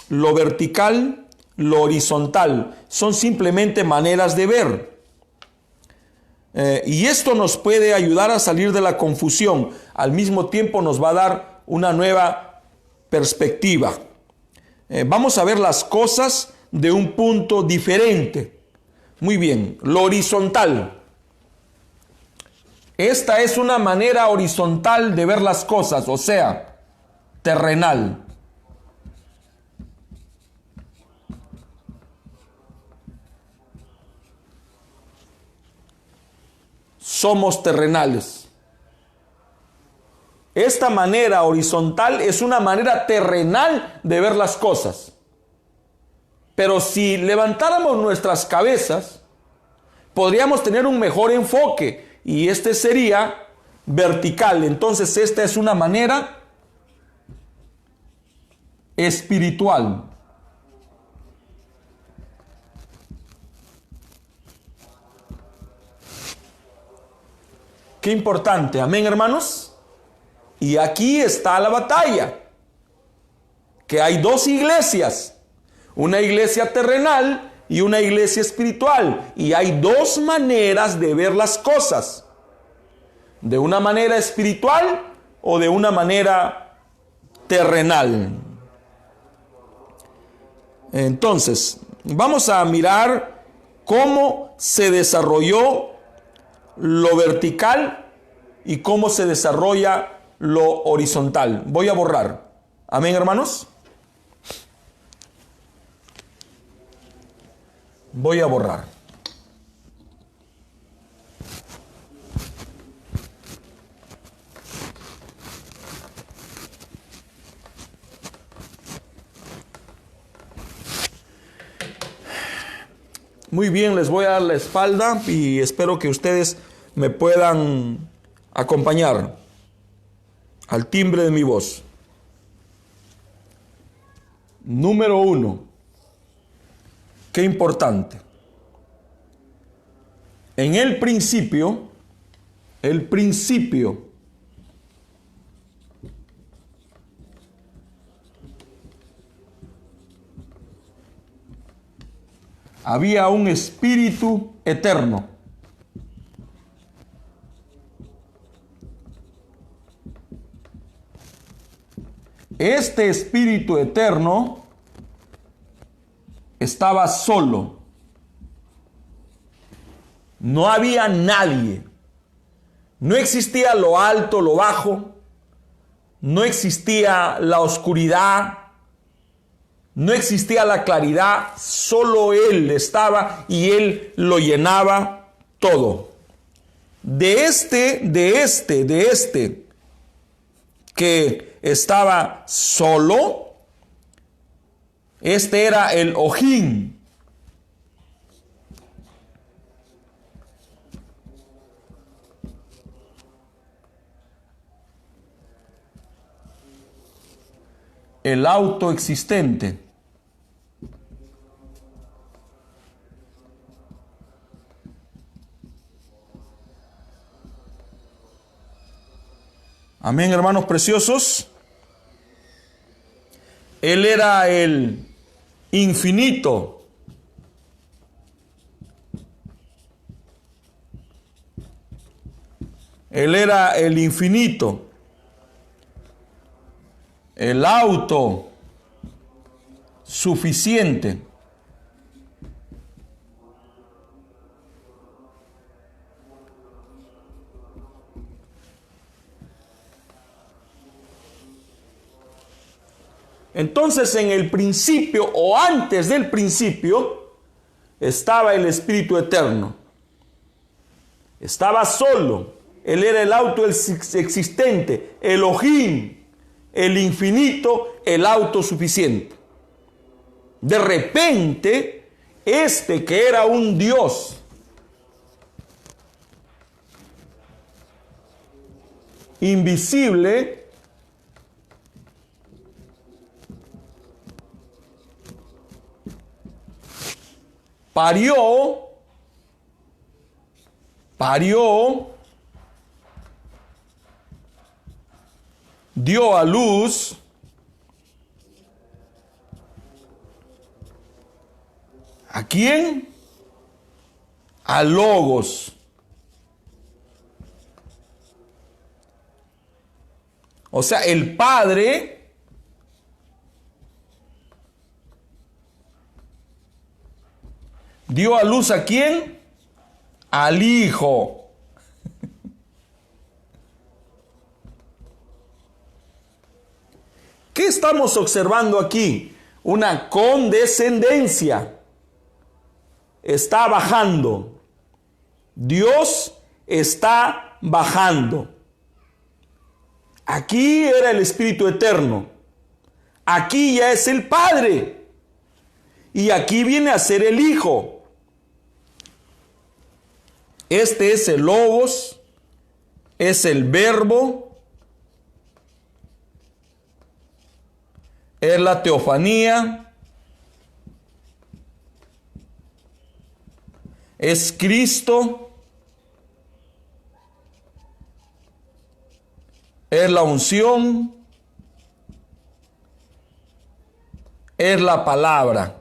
Lo vertical, lo horizontal, son simplemente maneras de ver. Y esto nos puede ayudar a salir de la confusión. Al mismo tiempo nos va a dar una nueva perspectiva. Vamos a ver las cosas de un punto diferente. Muy bien, lo horizontal. Esta es una manera horizontal de ver las cosas, o sea, terrenal. Somos terrenales. Esta manera horizontal es una manera terrenal de ver las cosas. Pero si levantáramos nuestras cabezas, podríamos tener un mejor enfoque y este sería vertical. Entonces esta es una manera espiritual. Qué importante, amén, hermanos. Y aquí está la batalla, que hay dos iglesias, una iglesia terrenal y una iglesia espiritual, y hay dos maneras de ver las cosas, de una manera espiritual o de una manera terrenal. Entonces, vamos a mirar cómo se desarrolló lo vertical y cómo se desarrolla lo horizontal. Voy a borrar. Amén, hermanos. Voy a borrar. Muy bien, les voy a dar la espalda y espero que ustedes me puedan acompañar al timbre de mi voz. Número 1. Qué importante. En el principio, había un espíritu eterno. Este espíritu eterno estaba solo. No había nadie. No existía lo alto, lo bajo. No existía la oscuridad. No existía la claridad. Solo Él estaba y Él lo llenaba todo. De este que estaba solo, este era el Ojín. El autoexistente. Amén, hermanos preciosos. Él era el infinito. Él era el infinito. El autosuficiente. Entonces, en el principio o antes del principio estaba el Espíritu Eterno. Estaba solo. Él era el autoexistente, el Elohim, el infinito, el autosuficiente. De repente, Este que era un Dios invisible, parió, dio a luz ¿a quién? A Logos. O sea, el Padre dio a luz ¿a quién? Al Hijo. ¿Qué estamos observando aquí? Una condescendencia. Está bajando. Dios está bajando. Aquí era el Espíritu Eterno. Aquí ya es el Padre. Y aquí viene a ser el Hijo. Este es el Logos, es el Verbo, es la teofanía, es Cristo, es la unción, es la palabra.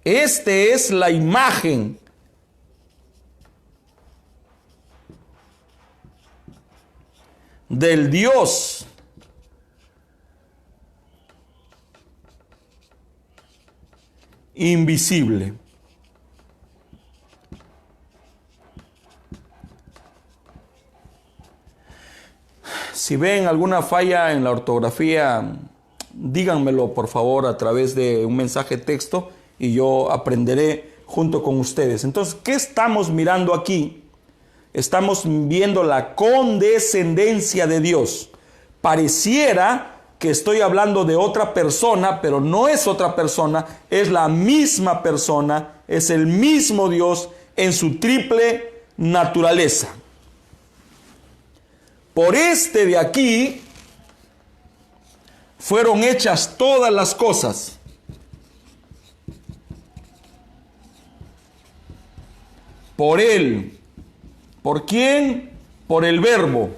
Este es la imagen del Dios invisible. Si ven alguna falla en la ortografía, díganmelo por favor a través de un mensaje de texto y yo aprenderé junto con ustedes. Entonces, ¿qué estamos mirando aquí? Estamos viendo la condescendencia de Dios. Pareciera que estoy hablando de otra persona, pero no es otra persona, es la misma persona, es el mismo Dios en su triple naturaleza. Por este de aquí fueron hechas todas las cosas. Por Él. ¿Por quién? Por el Verbo.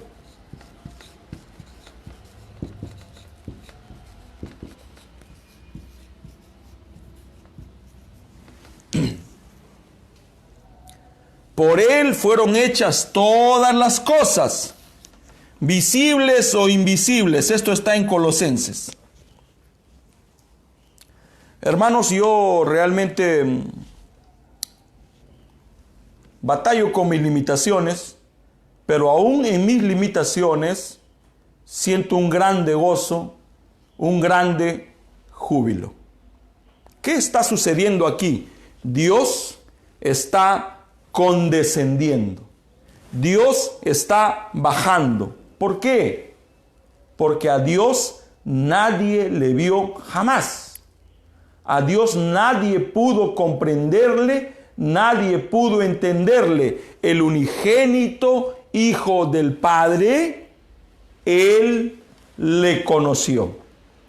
Por Él fueron hechas todas las cosas, visibles o invisibles. Esto está en Colosenses. Hermanos, yo realmente batallo con mis limitaciones, pero aún en mis limitaciones siento un grande gozo, un grande júbilo. ¿Qué está sucediendo aquí? Dios está condescendiendo. Dios está bajando. ¿Por qué? Porque a Dios nadie le vio jamás. A Dios nadie pudo comprenderle, nadie pudo entenderle. El unigénito Hijo del Padre, Él le conoció.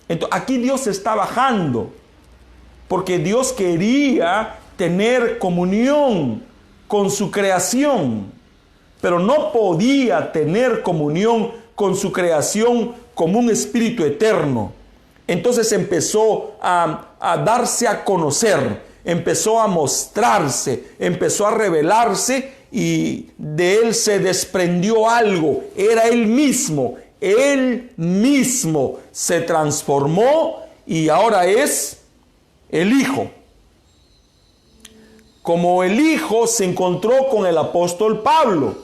Entonces, aquí Dios está bajando, porque Dios quería tener comunión con su creación, pero no podía tener comunión con su creación como un espíritu eterno. Entonces empezó a darse a conocer, empezó a mostrarse, empezó a revelarse y de él se desprendió algo. Era él mismo se transformó y ahora es el Hijo. Como el Hijo se encontró con el apóstol Pablo,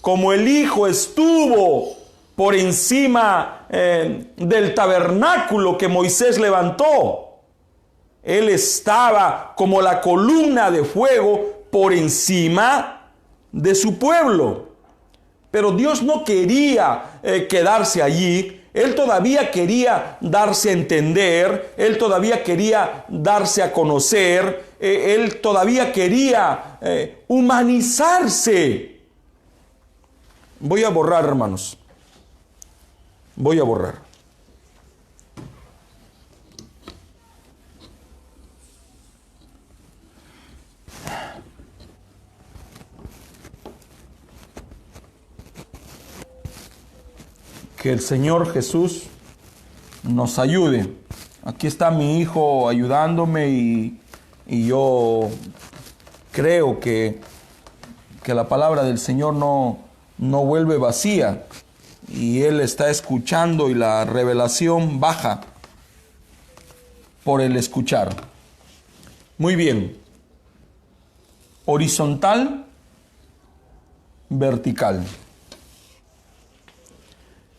como el Hijo estuvo por encima del tabernáculo que Moisés levantó, Él estaba como la columna de fuego por encima de su pueblo. Pero Dios no quería quedarse allí. Él todavía quería darse a entender, Él todavía quería darse a conocer, Él todavía quería humanizarse. Voy a borrar, hermanos. Voy a borrar. Que el Señor Jesús nos ayude. Aquí está mi hijo ayudándome y yo creo que la palabra del Señor no vuelve vacía. Y Él está escuchando y la revelación baja por el escuchar. Muy bien. Horizontal, vertical.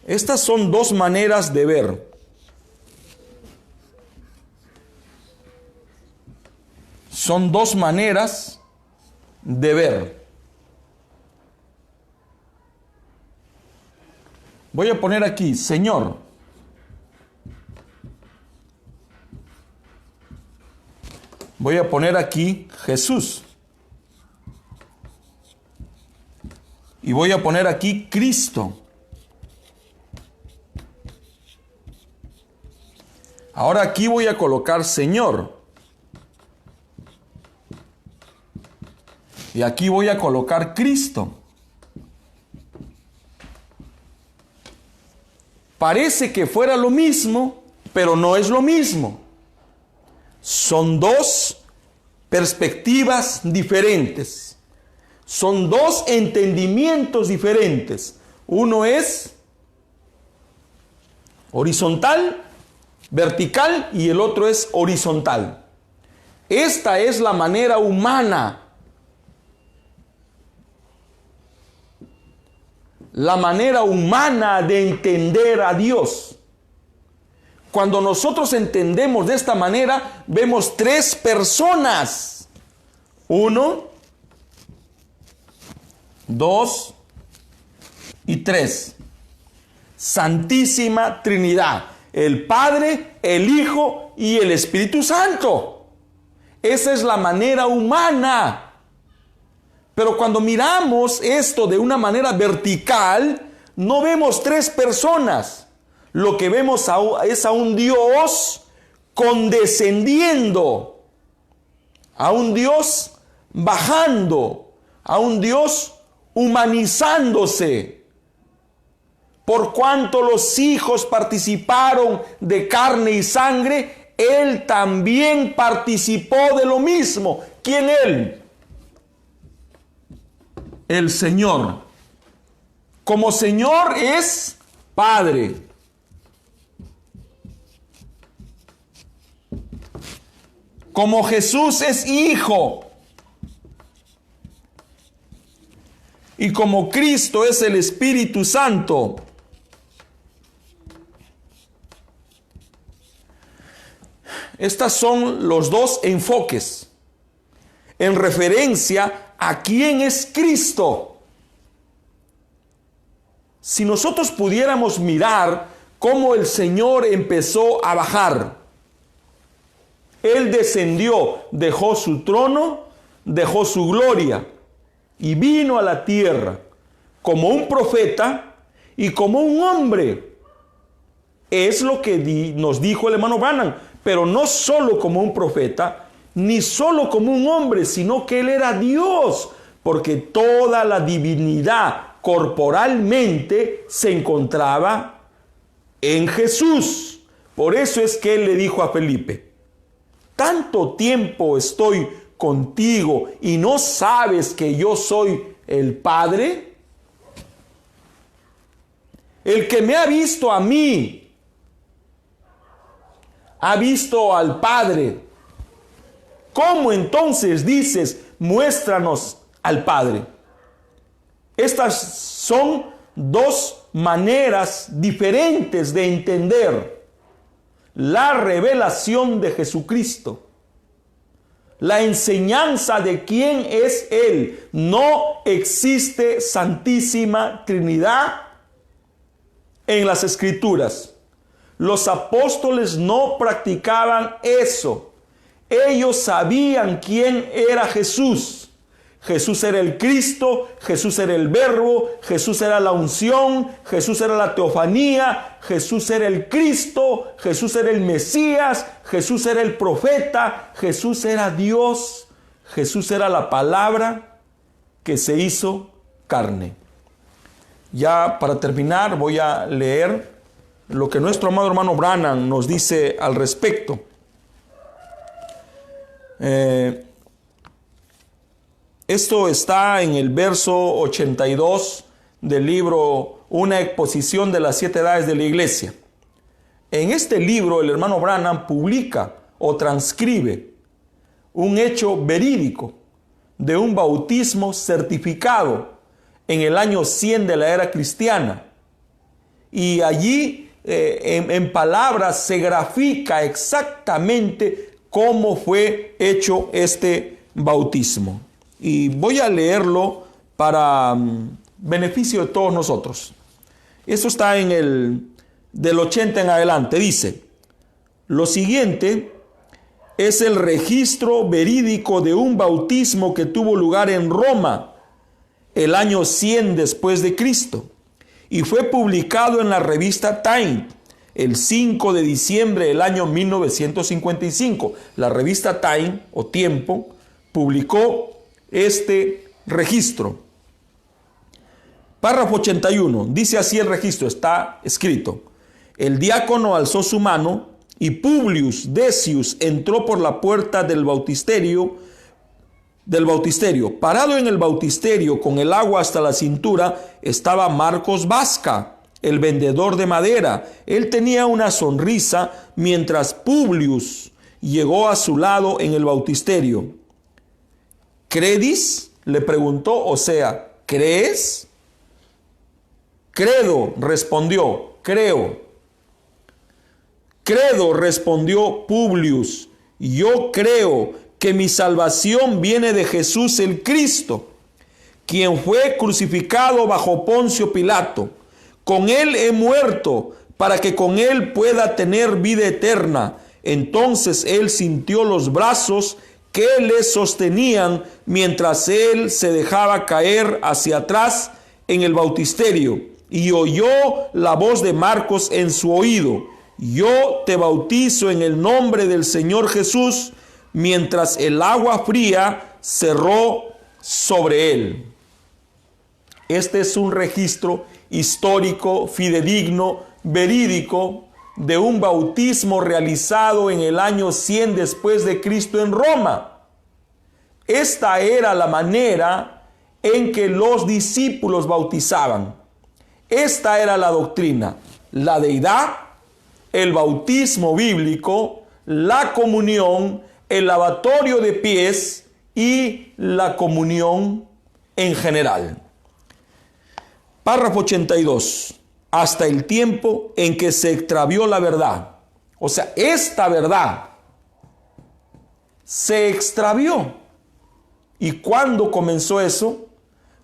Estas son dos maneras de ver. Son dos maneras de ver. Voy a poner aquí, Señor. Voy a poner aquí, Jesús. Y voy a poner aquí, Cristo. Ahora aquí voy a colocar Señor. Y aquí voy a colocar Cristo. Parece que fuera lo mismo, pero no es lo mismo. Son dos perspectivas diferentes. Son dos entendimientos diferentes. Uno es horizontal, vertical, y el otro es horizontal. Esta es la manera humana. La manera humana de entender a Dios. Cuando nosotros entendemos de esta manera, vemos tres personas. 1, 2 y 3. Santísima Trinidad. El Padre, el Hijo y el Espíritu Santo. Esa es la manera humana. Pero cuando miramos esto de una manera vertical, no vemos tres personas. Lo que vemos es a un Dios condescendiendo, a un Dios bajando, a un Dios humanizándose. Por cuanto los hijos participaron de carne y sangre, Él también participó de lo mismo. ¿Quién Él? El Señor. Como Señor es Padre. Como Jesús es Hijo. Y como Cristo es el Espíritu Santo. Estos son los dos enfoques en referencia a quién es Cristo. Si nosotros pudiéramos mirar cómo el Señor empezó a bajar. Él descendió, dejó su trono, dejó su gloria y vino a la tierra como un profeta y como un hombre. Es lo que nos dijo el hermano Branham, pero no solo como un profeta, ni solo como un hombre, sino que Él era Dios, porque toda la divinidad corporalmente se encontraba en Jesús. Por eso es que Él le dijo a Felipe: tanto tiempo estoy contigo y no sabes que yo soy el Padre. El que me ha visto a mí, ha visto al Padre. ¿Cómo entonces dices, muéstranos al Padre? Estas son dos maneras diferentes de entender la revelación de Jesucristo, la enseñanza de quién es Él. No existe Santísima Trinidad en las Escrituras. Los apóstoles no practicaban eso. Ellos sabían quién era Jesús. Jesús era el Cristo, Jesús era el Verbo, Jesús era la unción, Jesús era la teofanía, Jesús era el Cristo, Jesús era el Mesías, Jesús era el profeta, Jesús era Dios, Jesús era la palabra que se hizo carne. Ya para terminar voy a leer lo que nuestro amado hermano Branham nos dice al respecto. Esto está en el verso 82 del libro Una exposición de las 7 edades de la iglesia. En este libro el hermano Branham publica o transcribe un hecho verídico de un bautismo certificado en el año 100 de la era cristiana. Y allí en palabras se grafica exactamente cómo fue hecho este bautismo. Y voy a leerlo para beneficio de todos nosotros. Esto está del 80 en adelante. Dice: lo siguiente es el registro verídico de un bautismo que tuvo lugar en Roma el año 100 después de Cristo y fue publicado en la revista Time el 5 de diciembre del año 1955. La revista Time o Tiempo publicó este registro. Párrafo 81. Dice así el registro, está escrito: el diácono alzó su mano y Publius Decius entró por la puerta del bautisterio. Parado en el bautisterio con el agua hasta la cintura estaba Marcos Vasca, el vendedor de madera. Él tenía una sonrisa mientras Publius llegó a su lado en el bautisterio. ¿Credis?, le preguntó, o sea, ¿crees? Credo, respondió, creo. Credo, respondió Publius, yo creo que mi salvación viene de Jesús el Cristo, quien fue crucificado bajo Poncio Pilato. Con él he muerto, para que con él pueda tener vida eterna. Entonces él sintió los brazos que le sostenían mientras él se dejaba caer hacia atrás en el bautisterio y oyó la voz de Marcos en su oído: yo te bautizo en el nombre del Señor Jesús, mientras el agua fría cerró sobre él. Este es un registro histórico, fidedigno, verídico, de un bautismo realizado en el año 100 después de Cristo en Roma. Esta era la manera en que los discípulos bautizaban. Esta era la doctrina: la deidad, el bautismo bíblico, la comunión, el lavatorio de pies y la comunión en general. Párrafo 82. Hasta el tiempo en que se extravió la verdad. O sea, esta verdad se extravió. ¿Y cuándo comenzó eso?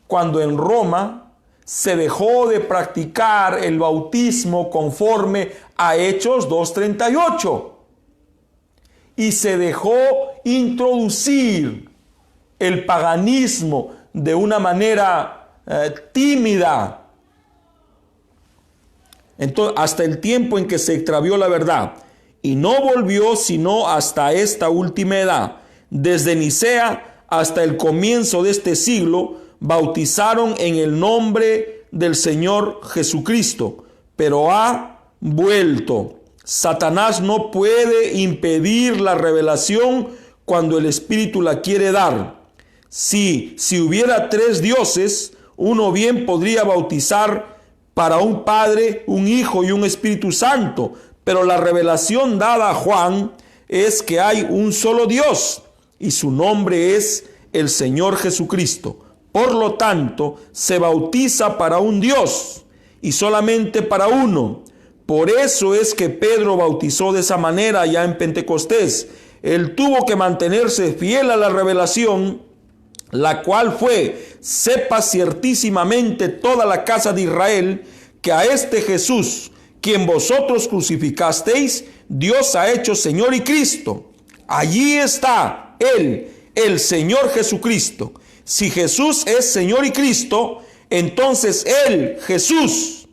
Cuando en Roma se dejó de practicar el bautismo conforme a Hechos 2:38 y se dejó introducir el paganismo de una manera tímida. Entonces, hasta el tiempo en que se extravió la verdad, y no volvió sino hasta esta última edad. Desde Nicea hasta el comienzo de este siglo, bautizaron en el nombre del Señor Jesucristo, pero ha vuelto. Satanás no puede impedir la revelación cuando el Espíritu la quiere dar. Si hubiera 3 dioses, uno bien podría bautizar para un Padre, un Hijo y un Espíritu Santo, pero la revelación dada a Juan es que hay un solo Dios y su nombre es el Señor Jesucristo. Por lo tanto, se bautiza para un Dios y solamente para uno. Por eso es que Pedro bautizó de esa manera ya en Pentecostés. Él tuvo que mantenerse fiel a la revelación, la cual fue: sepa ciertísimamente toda la casa de Israel que a este Jesús, quien vosotros crucificasteis, Dios ha hecho Señor y Cristo. Allí está Él, el Señor Jesucristo. Si Jesús es Señor y Cristo, entonces Él, Jesús,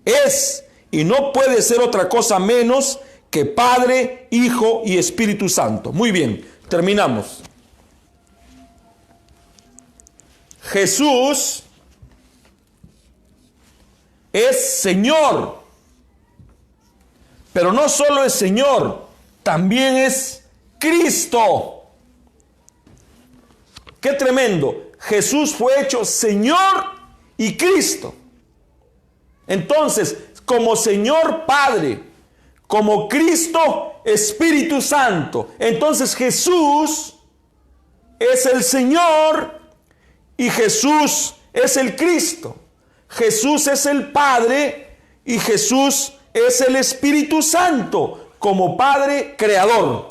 es y no puede ser otra cosa menos que Padre, Hijo y Espíritu Santo. Muy bien, terminamos. Jesús es Señor, pero no solo es Señor, también es Cristo. ¡Qué tremendo! Jesús fue hecho Señor y Cristo. Entonces, como Señor Padre, como Cristo Espíritu Santo, entonces Jesús es el Señor y Jesús es el Cristo. Jesús es el Padre y Jesús es el Espíritu Santo, como Padre creador,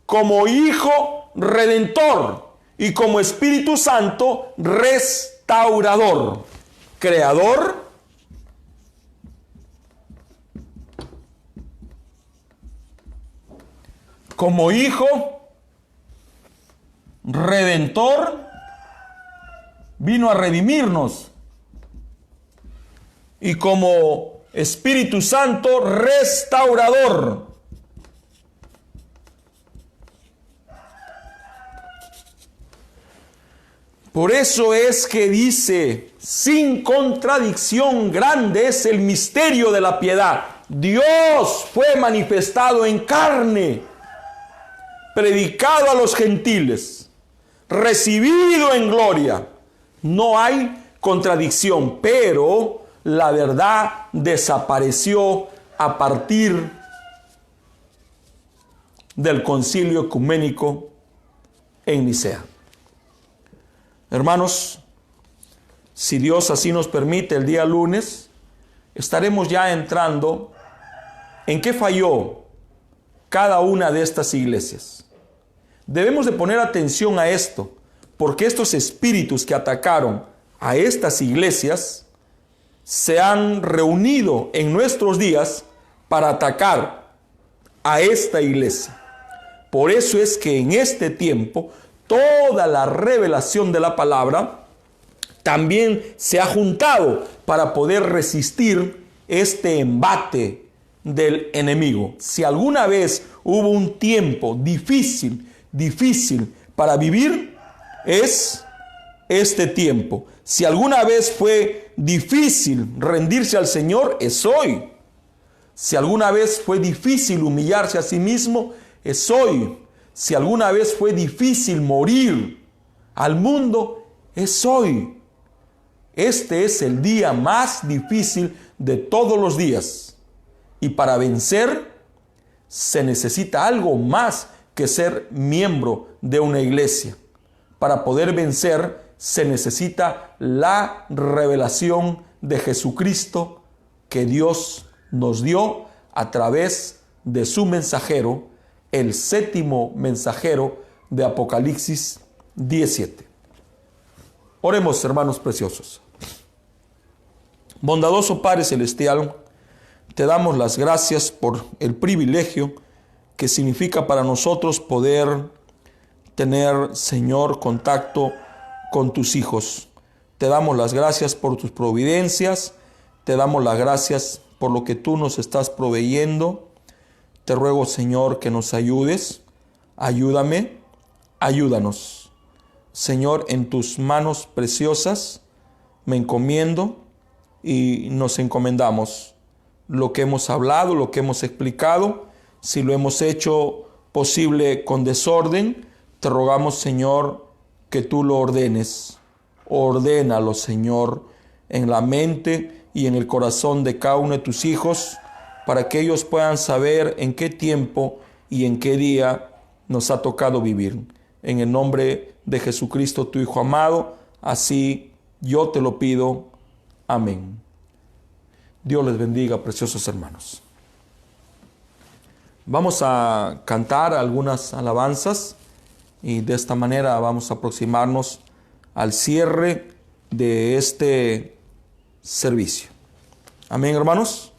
como Hijo redentor y como Espíritu Santo restaurador. Creador, como Hijo redentor, vino a redimirnos, y como Espíritu Santo restaurador. Por eso es que dice, sin contradicción, grande es el misterio de la piedad. Dios fue manifestado en carne, predicado a los gentiles, recibido en gloria. No hay contradicción, pero la verdad desapareció a partir del concilio ecuménico en Nicea. Hermanos, si Dios así nos permite, el día lunes estaremos ya entrando en qué falló cada una de estas iglesias. Debemos de poner atención a esto, porque estos espíritus que atacaron a estas iglesias se han reunido en nuestros días para atacar a esta iglesia. Por eso es que en este tiempo toda la revelación de la palabra también se ha juntado para poder resistir este embate del enemigo. Si alguna vez hubo un tiempo difícil para vivir, es este tiempo. Si alguna vez fue difícil rendirse al Señor, es hoy. Si alguna vez fue difícil humillarse a sí mismo, es hoy. Si alguna vez fue difícil morir al mundo, es hoy. Este es el día más difícil de todos los días. Y para vencer se necesita algo más que ser miembro de una iglesia. Para poder vencer se necesita la revelación de Jesucristo que Dios nos dio a través de su mensajero, el séptimo mensajero de Apocalipsis 17. Oremos, hermanos preciosos. Bondadoso Padre Celestial, te damos las gracias por el privilegio que significa para nosotros poder tener, Señor, contacto con tus hijos. Te damos las gracias por tus providencias, te damos las gracias por lo que tú nos estás proveyendo. Te ruego, Señor, que nos ayudes. Ayúdame, ayúdanos. Señor, en tus manos preciosas me encomiendo y nos encomendamos lo que hemos hablado, lo que hemos explicado. Si lo hemos hecho posible con desorden, te rogamos, Señor, que tú lo ordenes. Ordénalo, Señor, en la mente y en el corazón de cada uno de tus hijos, para que ellos puedan saber en qué tiempo y en qué día nos ha tocado vivir. En el nombre de Jesucristo, tu Hijo amado, así yo te lo pido. Amén. Dios les bendiga, preciosos hermanos. Vamos a cantar algunas alabanzas y de esta manera vamos a aproximarnos al cierre de este servicio. Amén, hermanos.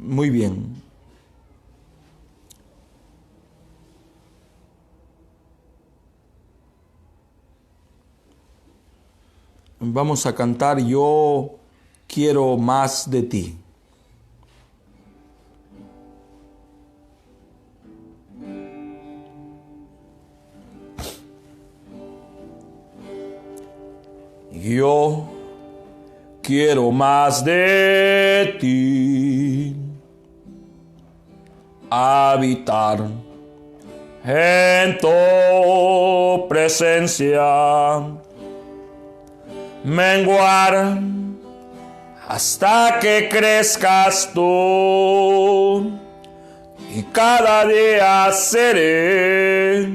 Muy bien. Vamos a cantar Yo quiero más de ti. Yo quiero más de ti, habitar en tu presencia, menguar hasta que crezcas tú, y cada día seré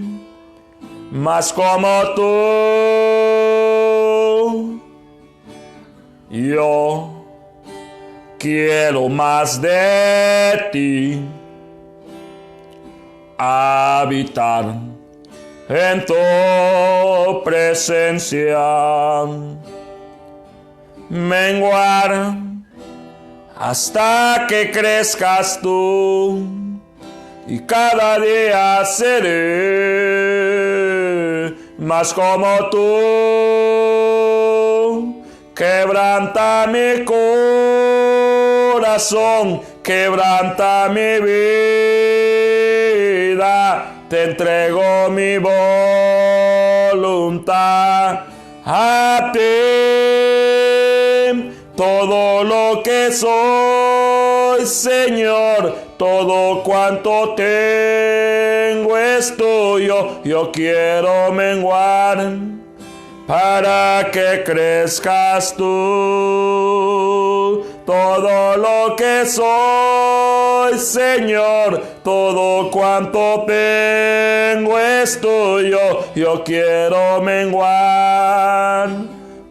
más como tú. Yo quiero más de ti, habitar en tu presencia, menguar hasta que crezcas tú, y cada día seré más como tú. Quebranta mi corazón, quebranta mi vida, te entrego mi voluntad a ti. Todo lo que soy, Señor, todo cuanto tengo es tuyo. Yo quiero menguar para que crezcas tú. Todo lo que soy, Señor, todo cuanto tengo es tuyo. Yo quiero menguar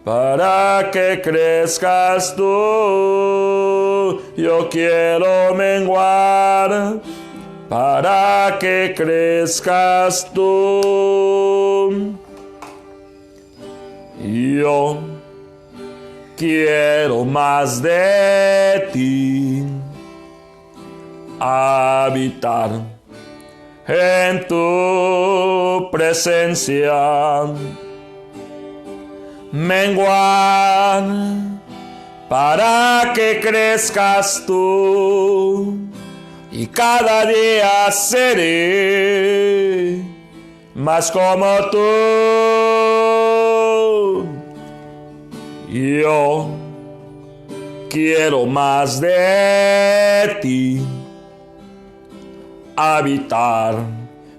para que crezcas tú. Yo quiero menguar para que crezcas tú. Yo quiero más de ti, habitar en tu presencia, menguar para que crezcas tú, y cada día seré más como tú. Yo quiero más de ti, habitar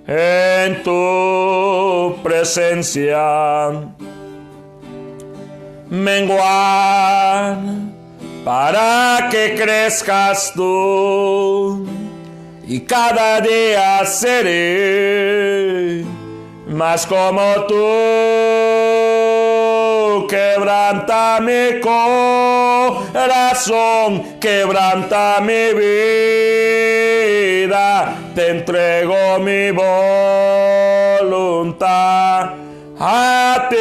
en tu presencia, menguar para que crezcas tú, y cada día seré más como tú. Quebranta mi corazón, quebranta mi vida, te entrego mi voluntad a ti.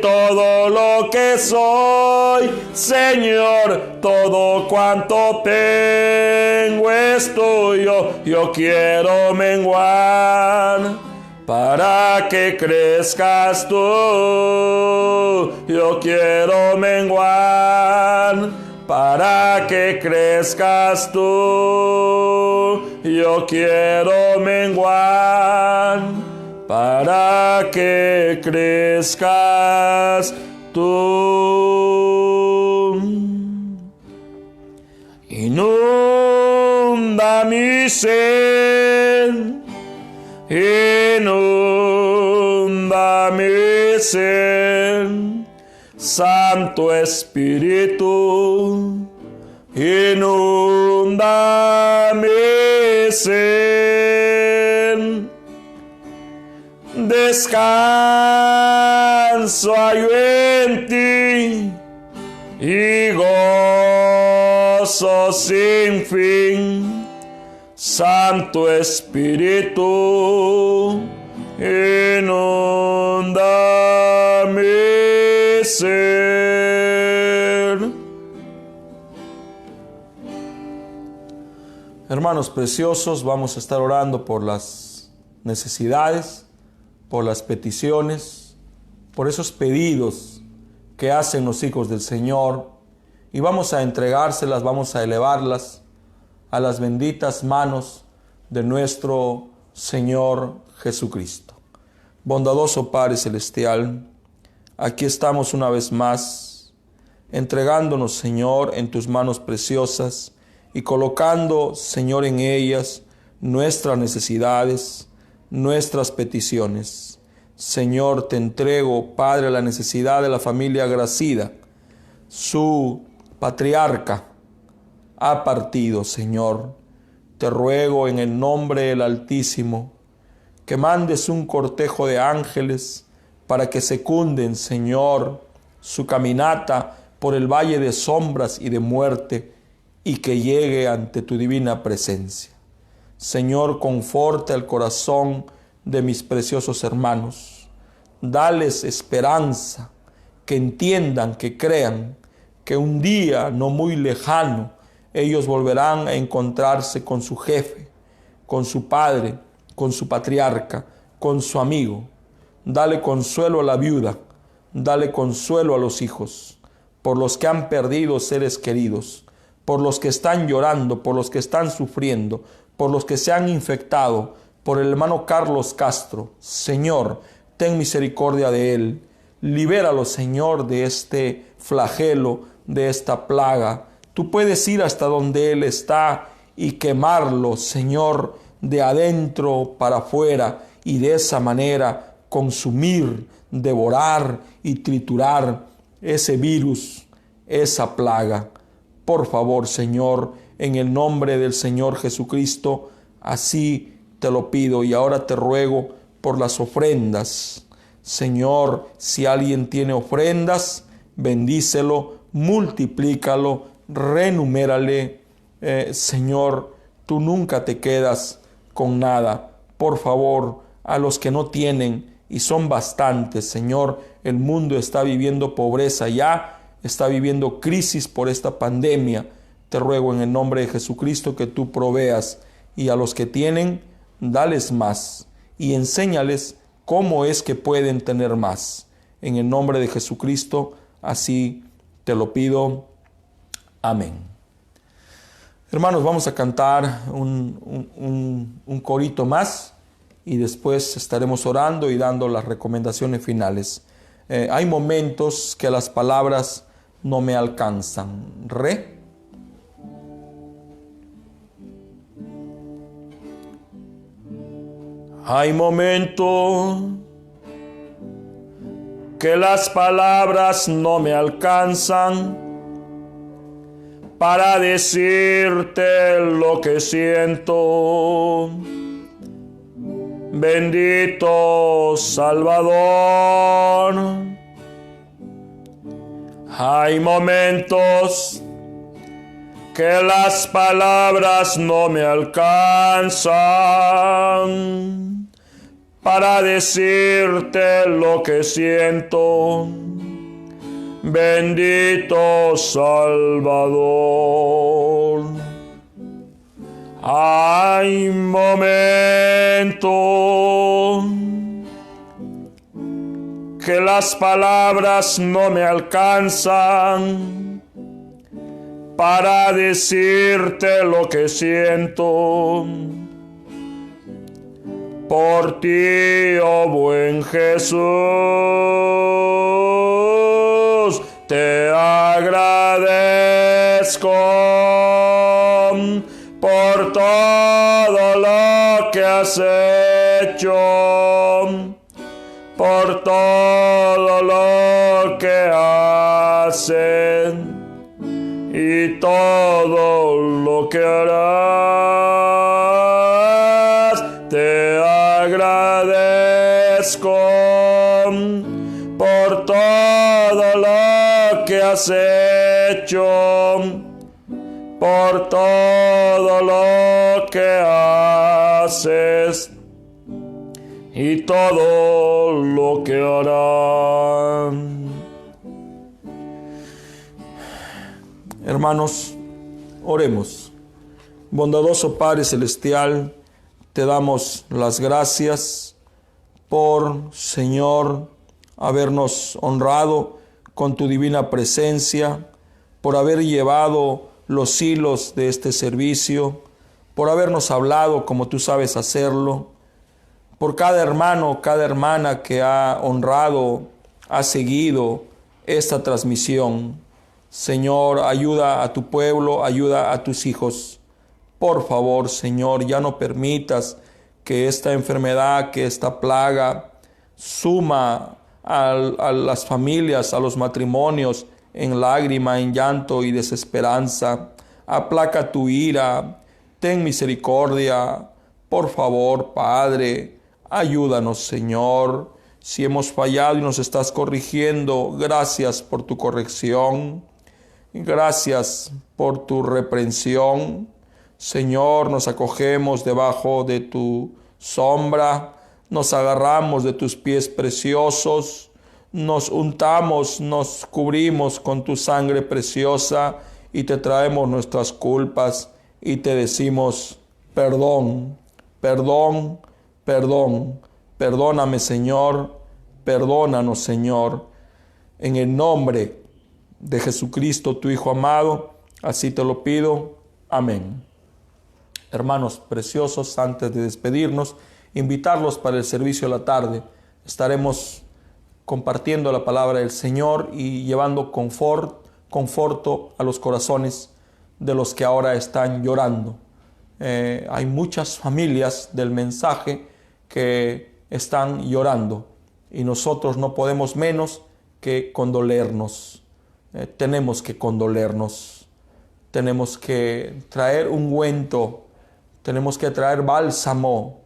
Todo lo que soy, Señor, todo cuanto tengo es tuyo. Yo quiero menguar para que crezcas tú. Yo quiero menguar para que crezcas tú. Yo quiero menguar para que crezcas tú. Inunda mi ser, inunda mi ser, Santo Espíritu, inunda mi ser. Descanso hallo en ti y gozo sin fin. Santo Espíritu, inunda mi agradecer. Hermanos preciosos, vamos a estar orando por las necesidades, por las peticiones, por esos pedidos que hacen los hijos del Señor, y vamos a entregárselas, vamos a elevarlas a las benditas manos de nuestro Señor Jesucristo. Bondadoso Padre Celestial, aquí estamos una vez más, entregándonos, Señor, en tus manos preciosas y colocando, Señor, en ellas nuestras necesidades, nuestras peticiones. Señor, te entrego, Padre, la necesidad de la familia Gracida. Su patriarca ha partido, Señor. Te ruego en el nombre del Altísimo que mandes un cortejo de ángeles para que secunden, Señor, su caminata por el valle de sombras y de muerte, y que llegue ante tu divina presencia. Señor, conforta el corazón de mis preciosos hermanos. Dales esperanza, que entiendan, que crean, que un día no muy lejano ellos volverán a encontrarse con su jefe, con su padre, con su patriarca, con su amigo. Dale consuelo a la viuda, dale consuelo a los hijos, por los que han perdido seres queridos, por los que están llorando, por los que están sufriendo, por los que se han infectado, por el hermano Carlos Castro. Señor, ten misericordia de él. Libéralo, Señor, de este flagelo, de esta plaga. Tú puedes ir hasta donde él está y quemarlo, Señor, de adentro para afuera, y de esa manera consumir, devorar y triturar ese virus, esa plaga. Por favor, Señor, en el nombre del Señor Jesucristo, así te lo pido. Y ahora te ruego por las ofrendas. Señor, si alguien tiene ofrendas, bendícelo, multiplícalo, renumérale. Señor, tú nunca te quedas con nada. Por favor, a los que no tienen, y son bastantes, Señor, el mundo está viviendo pobreza ya, está viviendo crisis por esta pandemia. Te ruego en el nombre de Jesucristo que tú proveas, y a los que tienen, dales más y enséñales cómo es que pueden tener más. En el nombre de Jesucristo, así te lo pido. Amén. Hermanos, vamos a cantar un corito más y después estaremos orando y dando las recomendaciones finales. Hay momentos que las palabras no me alcanzan. Hay momentos que las palabras no me alcanzan para decirte lo que siento. Bendito Salvador. Hay momentos que las palabras no me alcanzan para decirte lo que siento. Bendito Salvador. Hay momentos que las palabras no me alcanzan para decirte lo que siento. Por ti, oh buen Jesús, te agradezco por todo lo que has hecho, por todo lo que haces y todo lo que harás. Te agradezco por todo lo que has hecho, por todo lo que haces y todo lo que harás. Hermanos, oremos. Bondadoso Padre Celestial, te damos las gracias por, Señor, habernos honrado con tu divina presencia, por haber llevado los hilos de este servicio, por habernos hablado como tú sabes hacerlo, por cada hermano, cada hermana que ha honrado, ha seguido esta transmisión. Señor, ayuda a tu pueblo, ayuda a tus hijos. Por favor, Señor, ya no permitas que esta enfermedad, que esta plaga suma a las familias, a los matrimonios en lágrima, en llanto y desesperanza. Aplaca tu ira, ten misericordia. Por favor, Padre, ayúdanos, Señor. Si hemos fallado y nos estás corrigiendo, gracias por tu corrección. Gracias por tu reprensión. Señor, nos acogemos debajo de tu sombra, nos agarramos de tus pies preciosos, nos untamos, nos cubrimos con tu sangre preciosa y te traemos nuestras culpas y te decimos perdón, perdón, perdón. Perdóname, Señor, perdónanos, Señor, en el nombre de Jesucristo, tu Hijo amado, así te lo pido. Amén. Hermanos preciosos, antes de despedirnos, invitarlos para el servicio de la tarde. Estaremos compartiendo la palabra del Señor y llevando conforto a los corazones de los que ahora están llorando. Hay muchas familias del mensaje que están llorando y nosotros no podemos menos que condolernos. Tenemos que condolernos, tenemos que traer ungüento, tenemos que traer bálsamo,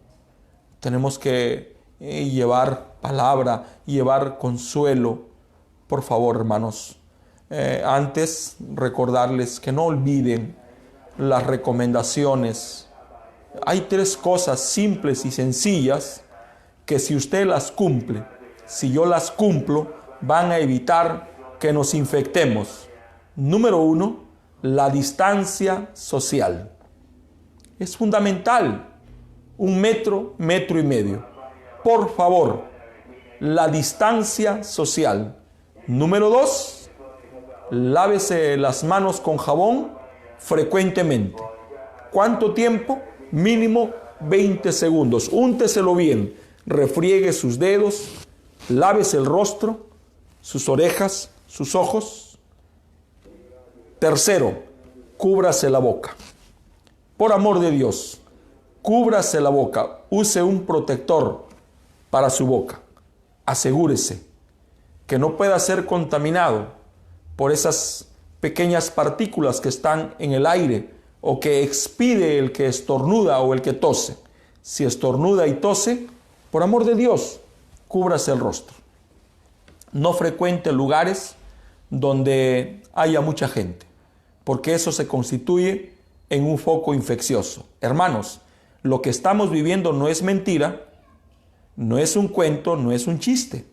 tenemos que llevar palabra, llevar consuelo. Por favor, hermanos, antes recordarles que no olviden las recomendaciones. Hay 3 cosas simples y sencillas que si usted las cumple, si yo las cumplo, van a evitar que nos infectemos. Número 1, la distancia social. Es fundamental. 1 metro, metro y medio. Por favor, la distancia social. Número 2, lávese las manos con jabón frecuentemente. ¿Cuánto tiempo? Mínimo 20 segundos. Únteselo bien. Refriegue sus dedos. Lávese el rostro, sus orejas, sus ojos. Tercero, cúbrase la boca. Por amor de Dios, cúbrase la boca. Use un protector para su boca. Asegúrese que no pueda ser contaminado por esas pequeñas partículas que están en el aire o que expide el que estornuda o el que tose. Si estornuda y tose, por amor de Dios, cúbrase el rostro. No frecuente lugares donde haya mucha gente, porque eso se constituye en un foco infeccioso. Hermanos, lo que estamos viviendo no es mentira, no es un cuento, no es un chiste.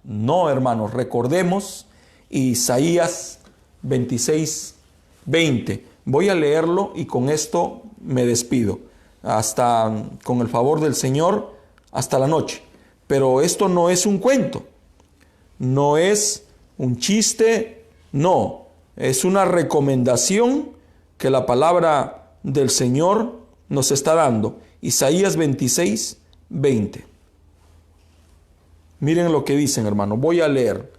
No, hermanos, recordemos Isaías 26:20. Voy a leerlo y con esto me despido. Hasta, con el favor del Señor, hasta la noche. Pero esto no es un cuento, no es un chiste, no. Es una recomendación que la palabra del Señor nos está dando. Isaías 26:20. Miren lo que dicen, hermano. Voy a leer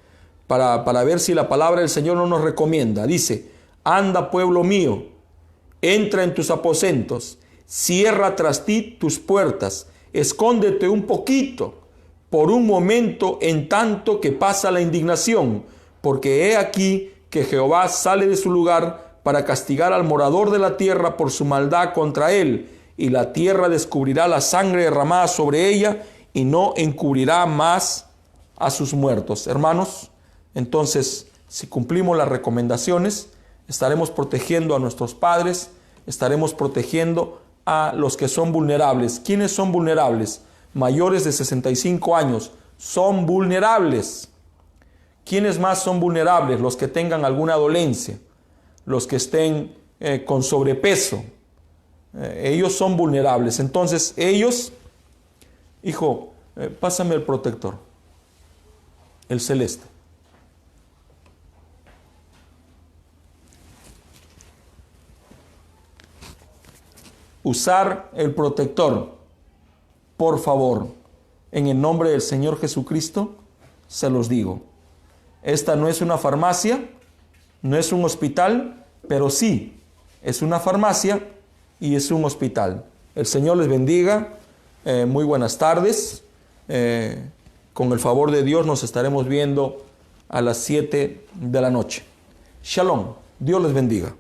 para ver si la palabra del Señor no nos recomienda. Dice: anda, pueblo mío, entra en tus aposentos, cierra tras ti tus puertas, escóndete un poquito, por un momento, en tanto que pasa la indignación, porque he aquí que Jehová sale de su lugar para castigar al morador de la tierra por su maldad contra él, y la tierra descubrirá la sangre derramada sobre ella, y no encubrirá más a sus muertos. Hermanos, entonces, si cumplimos las recomendaciones, estaremos protegiendo a nuestros padres, estaremos protegiendo a los que son vulnerables. ¿Quiénes son vulnerables? Mayores de 65 años son vulnerables. ¿Quiénes más son vulnerables? Los que tengan alguna dolencia, los que estén con sobrepeso. Ellos son vulnerables. Entonces ellos, hijo, pásame el protector, el celeste. Usar el protector, por favor, en el nombre del Señor Jesucristo, se los digo. Esta no es una farmacia, no es un hospital, pero sí es una farmacia y es un hospital. El Señor les bendiga. Muy buenas tardes. Con el favor de Dios nos estaremos viendo a las 7 de la noche. Shalom. Dios les bendiga.